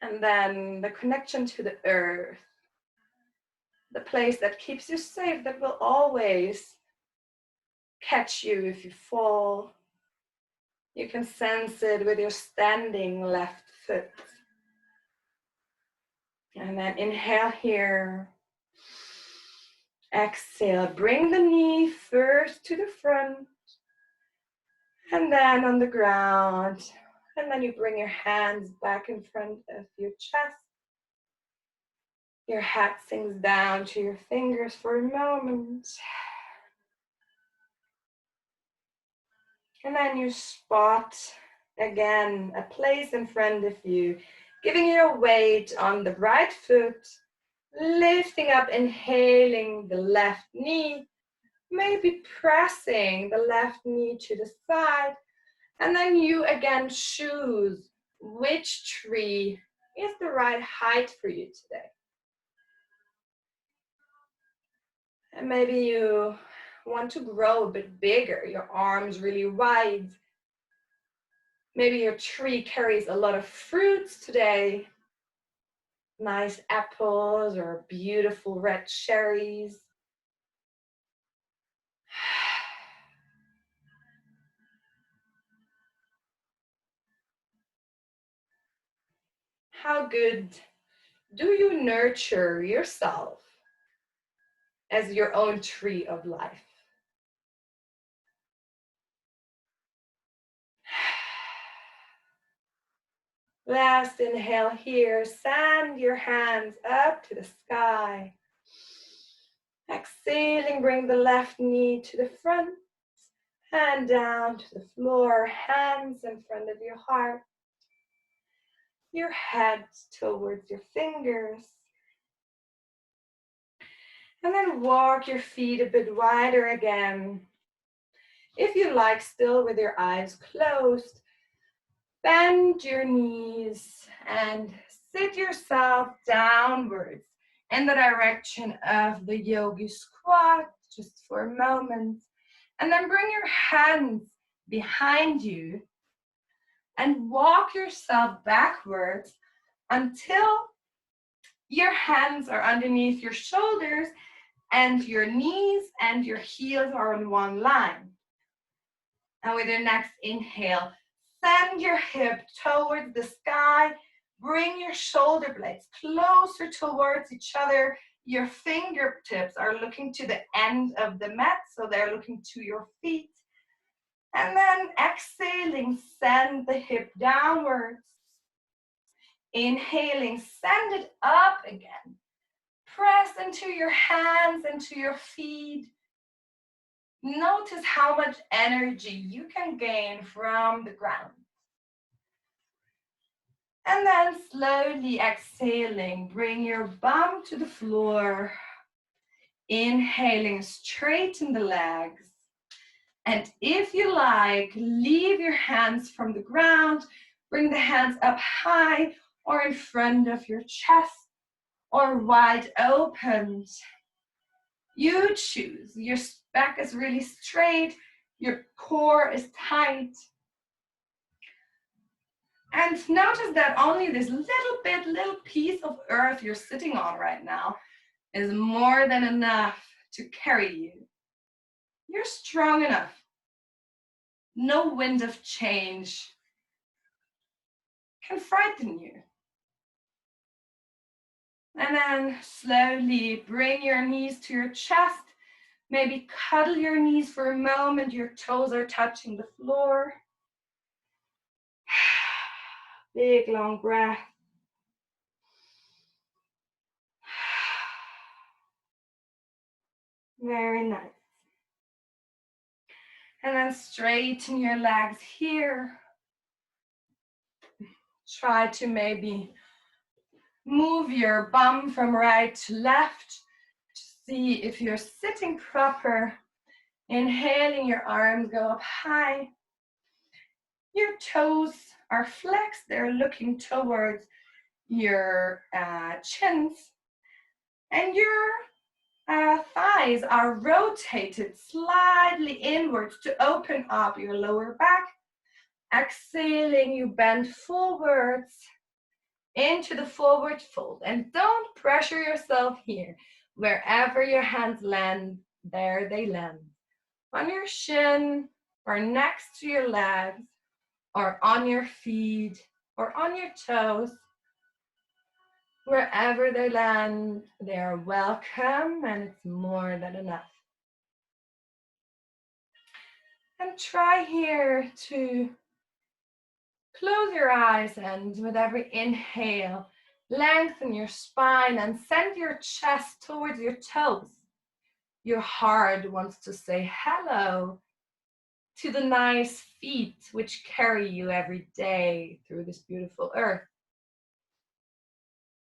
[SPEAKER 1] And then the connection to the earth, the place that keeps you safe, that will always catch you if you fall. You can sense it with your standing left foot. And then inhale here. Exhale, bring the knee first to the front and then on the ground. And then you bring your hands back in front of your chest. Your head sinks down to your fingers for a moment. And then you spot Again, a place in front of you, giving your weight on the right foot, lifting up, inhaling the left knee, maybe pressing the left knee to the side, and then you again choose which tree is the right height for you today. And maybe you want to grow a bit bigger, your arms really wide. Maybe your tree carries a lot of fruits today. Nice apples or beautiful red cherries. How good do you nurture yourself as your own tree of life? Last inhale here, send your hands up to the sky. Exhaling, bring the left knee to the front, hand down to the floor, hands in front of your heart, your head towards your fingers. And then walk your feet a bit wider again. If you like, still with your eyes closed, bend your knees and sit yourself downwards in the direction of the yogi squat, just for a moment. And then bring your hands behind you and walk yourself backwards until your hands are underneath your shoulders and your knees and your heels are on one line. And with your next inhale, send your hip towards the sky. Bring your shoulder blades closer towards each other. Your fingertips are looking to the end of the mat, so they're looking to your feet. And then exhaling, send the hip downwards. Inhaling, send it up again. Press into your hands, into your feet. Notice how much energy you can gain from the ground. And then slowly exhaling, bring your bum to the floor. Inhaling, straighten the legs. And if you like, leave your hands from the ground. Bring the hands up high or in front of your chest or wide open. You choose. Your back is really straight. Your core is tight. And notice that only this little piece of earth you're sitting on right now is more than enough to carry you. You're strong enough. No wind of change can frighten you. And then slowly bring your knees to your chest. Maybe cuddle your knees for a moment. Your toes are touching the floor. Big long breath. Very nice. And then straighten your legs here. Try to maybe move your bum from right to left to see if you're sitting proper. Inhaling, your arms go up high. Your toes are flexed. They're looking towards your chins. And your thighs are rotated slightly inwards to open up your lower back. Exhaling, you bend forwards into the forward fold. And don't pressure yourself here. Wherever your hands land, there they land. On your shin, or next to your legs, or on your feet, or on your toes. Wherever they land, they are welcome, and it's more than enough. And try here to close your eyes, and with every inhale, lengthen your spine and send your chest towards your toes. Your heart wants to say hello. to the nice feet which carry you every day through this beautiful earth.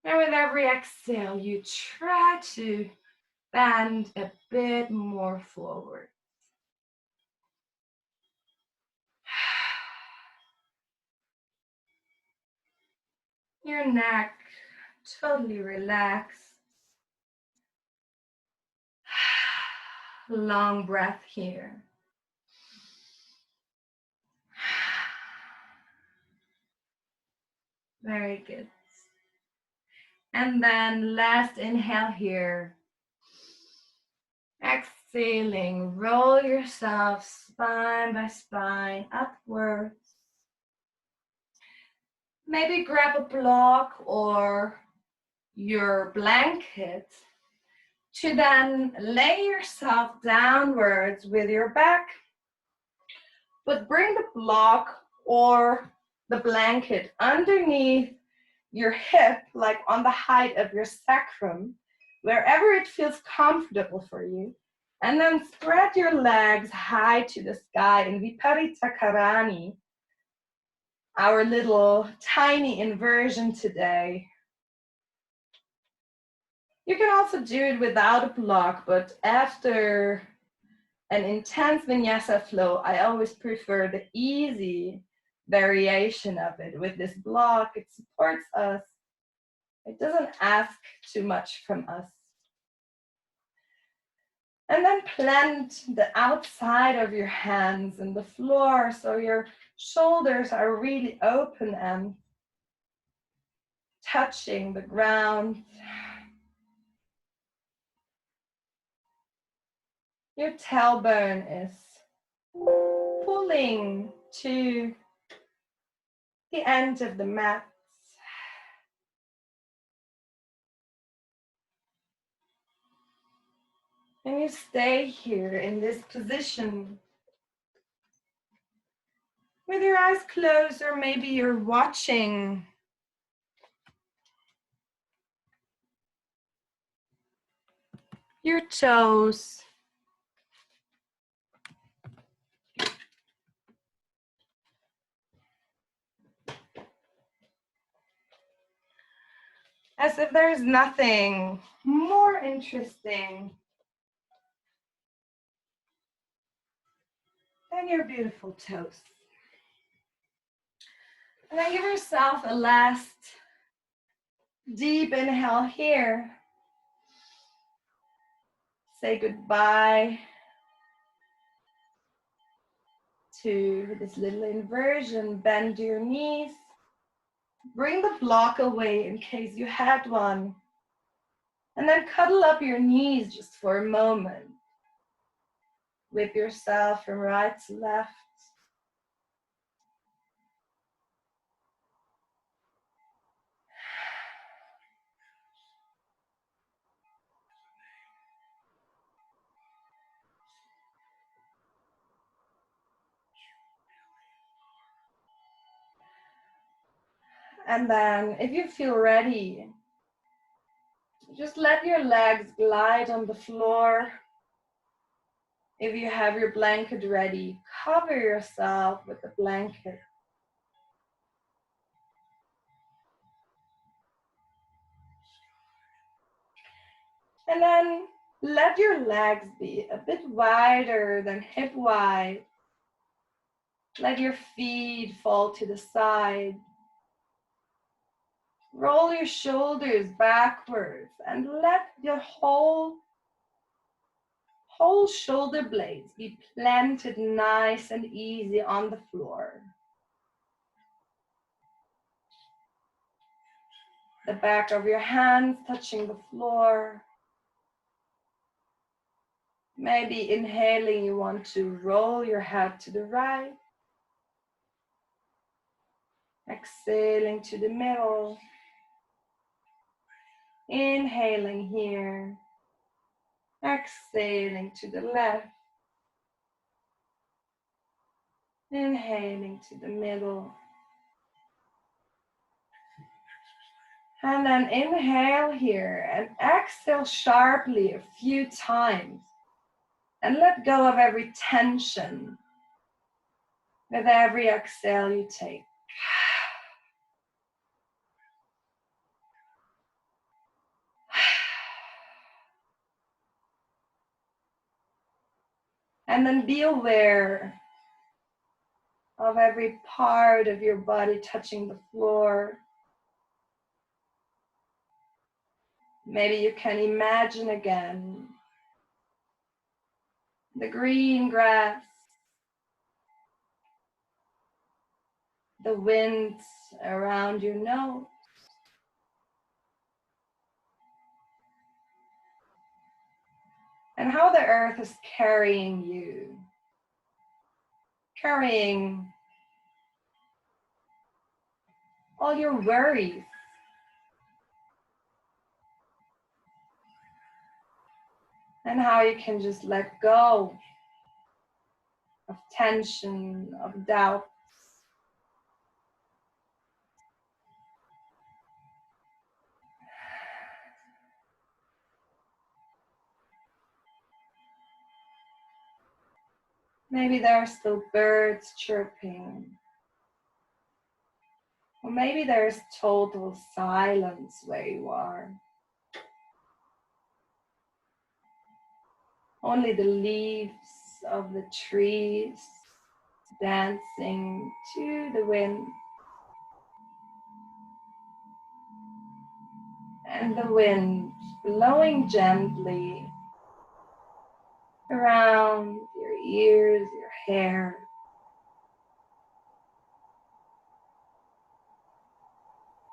[SPEAKER 1] And with every exhale, you try to bend a bit more forward. Your neck totally relaxed. Long breath here. Very good. And then last inhale here. Exhaling, roll yourself spine by spine upwards. Maybe grab a block or your blanket to then lay yourself downwards with your back. But bring the block or the blanket underneath your hip, like on the height of your sacrum, wherever it feels comfortable for you. And then spread your legs high to the sky in Viparita Karani, our little tiny inversion today. You can also do it without a block, but after an intense vinyasa flow, I always prefer the easy variation of it. With this block, it supports us. It doesn't ask too much from us. And then plant the outside of your hands on the floor so your shoulders are really open and touching the ground. Your tailbone is pulling to the end of the mat. And you stay here in this position with your eyes closed, or maybe you're watching your toes. As if there's nothing more interesting than your beautiful toes. And then give yourself a last deep inhale here. Say goodbye to this little inversion. Bend your knees. Bring the block away in case you had one. And then cuddle up your knees just for a moment. Whip yourself from right to left. And then if you feel ready, just let your legs glide on the floor. If you have your blanket ready, cover yourself with the blanket. And then let your legs be a bit wider than hip wide. Let your feet fall to the side. Roll your shoulders backwards and let your whole shoulder blades be planted nice and easy on the floor. The back of your hands touching the floor. Maybe inhaling, you want to roll your head to the right. Exhaling to the middle. Inhaling here. Exhaling to the left. Inhaling to the middle. And then inhale here and exhale sharply a few times. And let go of every tension. With every exhale you take. And then be aware of every part of your body touching the floor. Maybe you can imagine again the green grass, the wind around your nose, and how the earth is carrying you, carrying all your worries, and how you can just let go of tension, of doubt. Maybe there are still birds chirping, or maybe there's total silence where you are. Only the leaves of the trees dancing to the wind, and the wind blowing gently around your ears, your hair.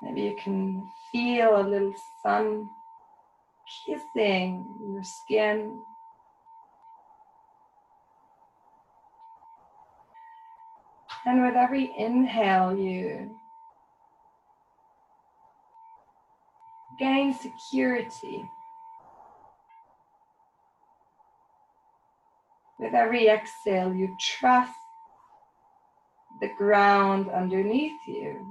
[SPEAKER 1] Maybe you can feel a little sun kissing your skin. And with every inhale, you gain security. With every exhale, you trust the ground underneath you.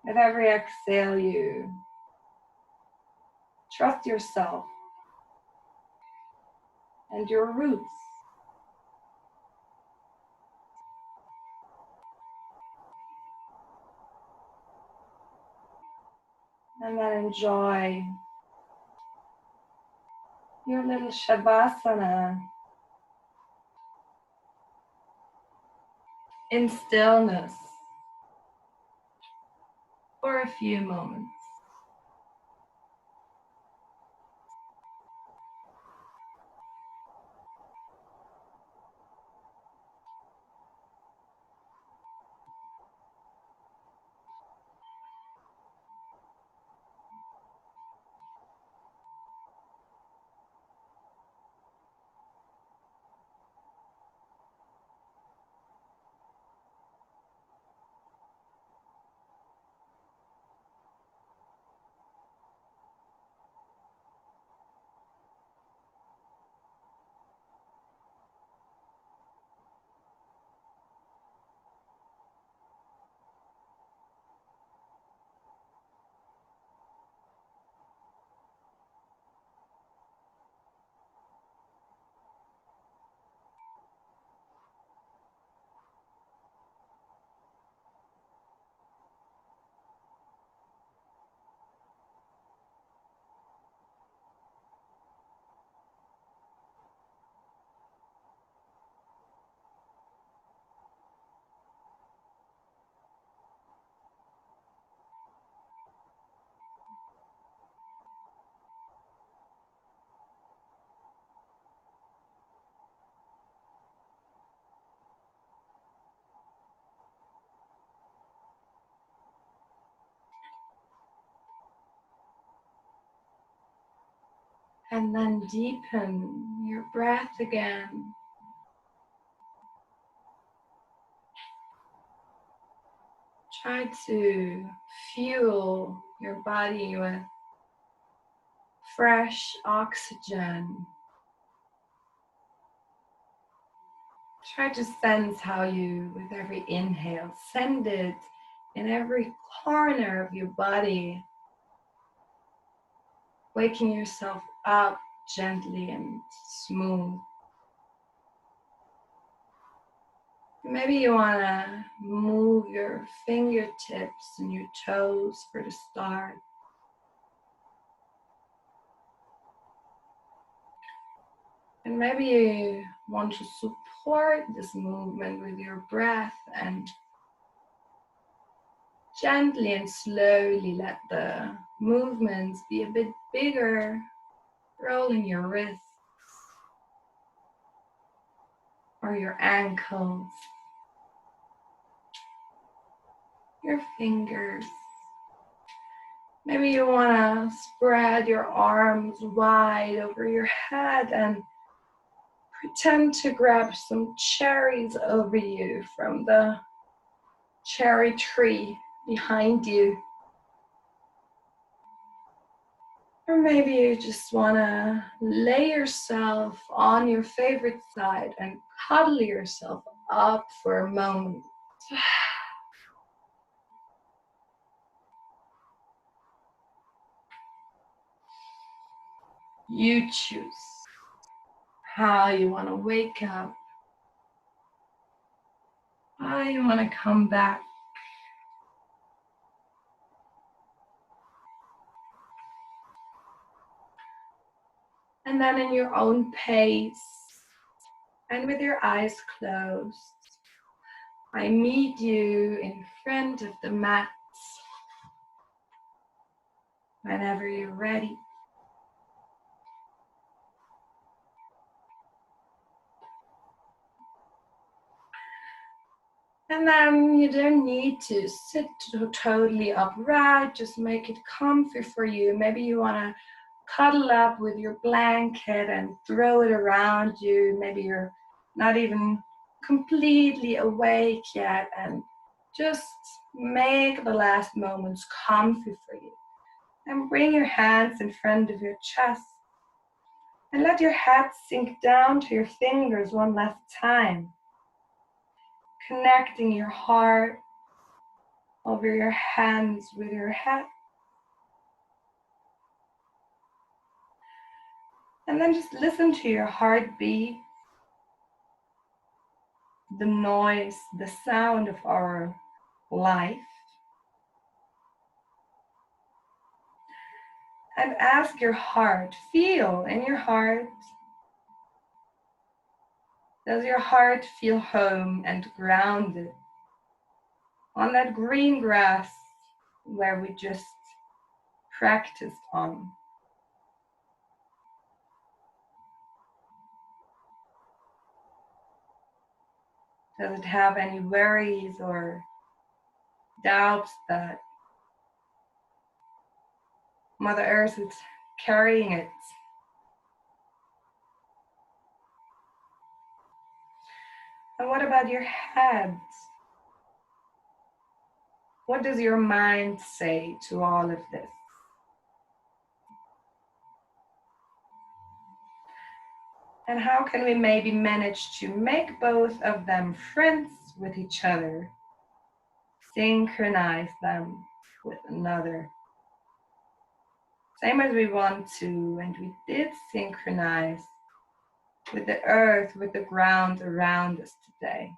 [SPEAKER 1] With every exhale, you trust yourself and your roots. And then enjoy your little Savasana in stillness for a few moments. And then deepen your breath again. Try to fuel your body with fresh oxygen. Try to sense how you, with every inhale, send it in every corner of your body, waking yourself up gently and smooth. Maybe you want to move your fingertips and your toes for the start. And maybe you want to support this movement with your breath and gently and slowly let the movements be a bit bigger, rolling your wrists or your ankles, your fingers. Maybe you want to spread your arms wide over your head and pretend to grab some cherries over you from the cherry tree behind you. Or maybe you just want to lay yourself on your favorite side and cuddle yourself up for a moment. You choose how you want to wake up, how you want to come back. And then in your own pace and with your eyes closed, I meet you in front of the mats whenever you're ready. And then you don't need to sit totally upright, just make it comfy for you. Maybe you want to cuddle up with your blanket and throw it around you. Maybe you're not even completely awake yet, and just make the last moments comfy for you. And bring your hands in front of your chest and let your head sink down to your fingers one last time, connecting your heart over your hands with your head. And then just listen to your heartbeat, the noise, the sound of our life. And ask your heart, feel in your heart. Does your heart feel home and grounded on that green grass where we just practiced on? Does it have any worries or doubts that Mother Earth is carrying it? And what about your head? What does your mind say to all of this? And how can we maybe manage to make both of them friends with each other? Synchronize them with another. Same as we want to, and we did synchronize with the earth, with the ground around us today.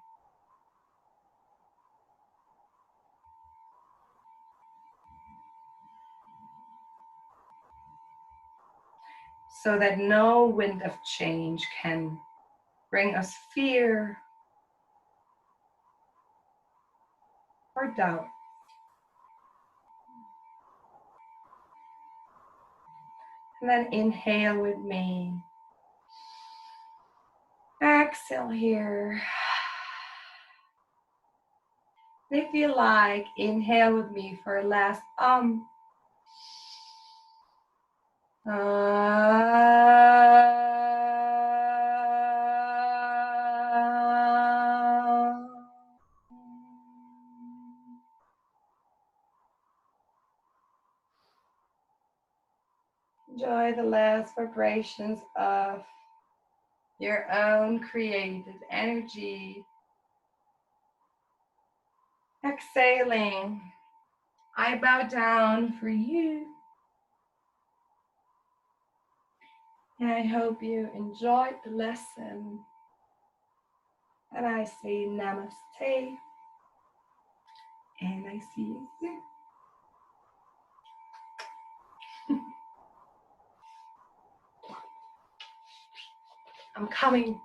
[SPEAKER 1] So that no wind of change can bring us fear or doubt. And then inhale with me. Exhale here. If you like, inhale with me for a last Enjoy the last vibrations of your own created energy. Exhaling, I bow down for you. I hope you enjoyed the lesson. And I say namaste. And I see you soon. I'm coming.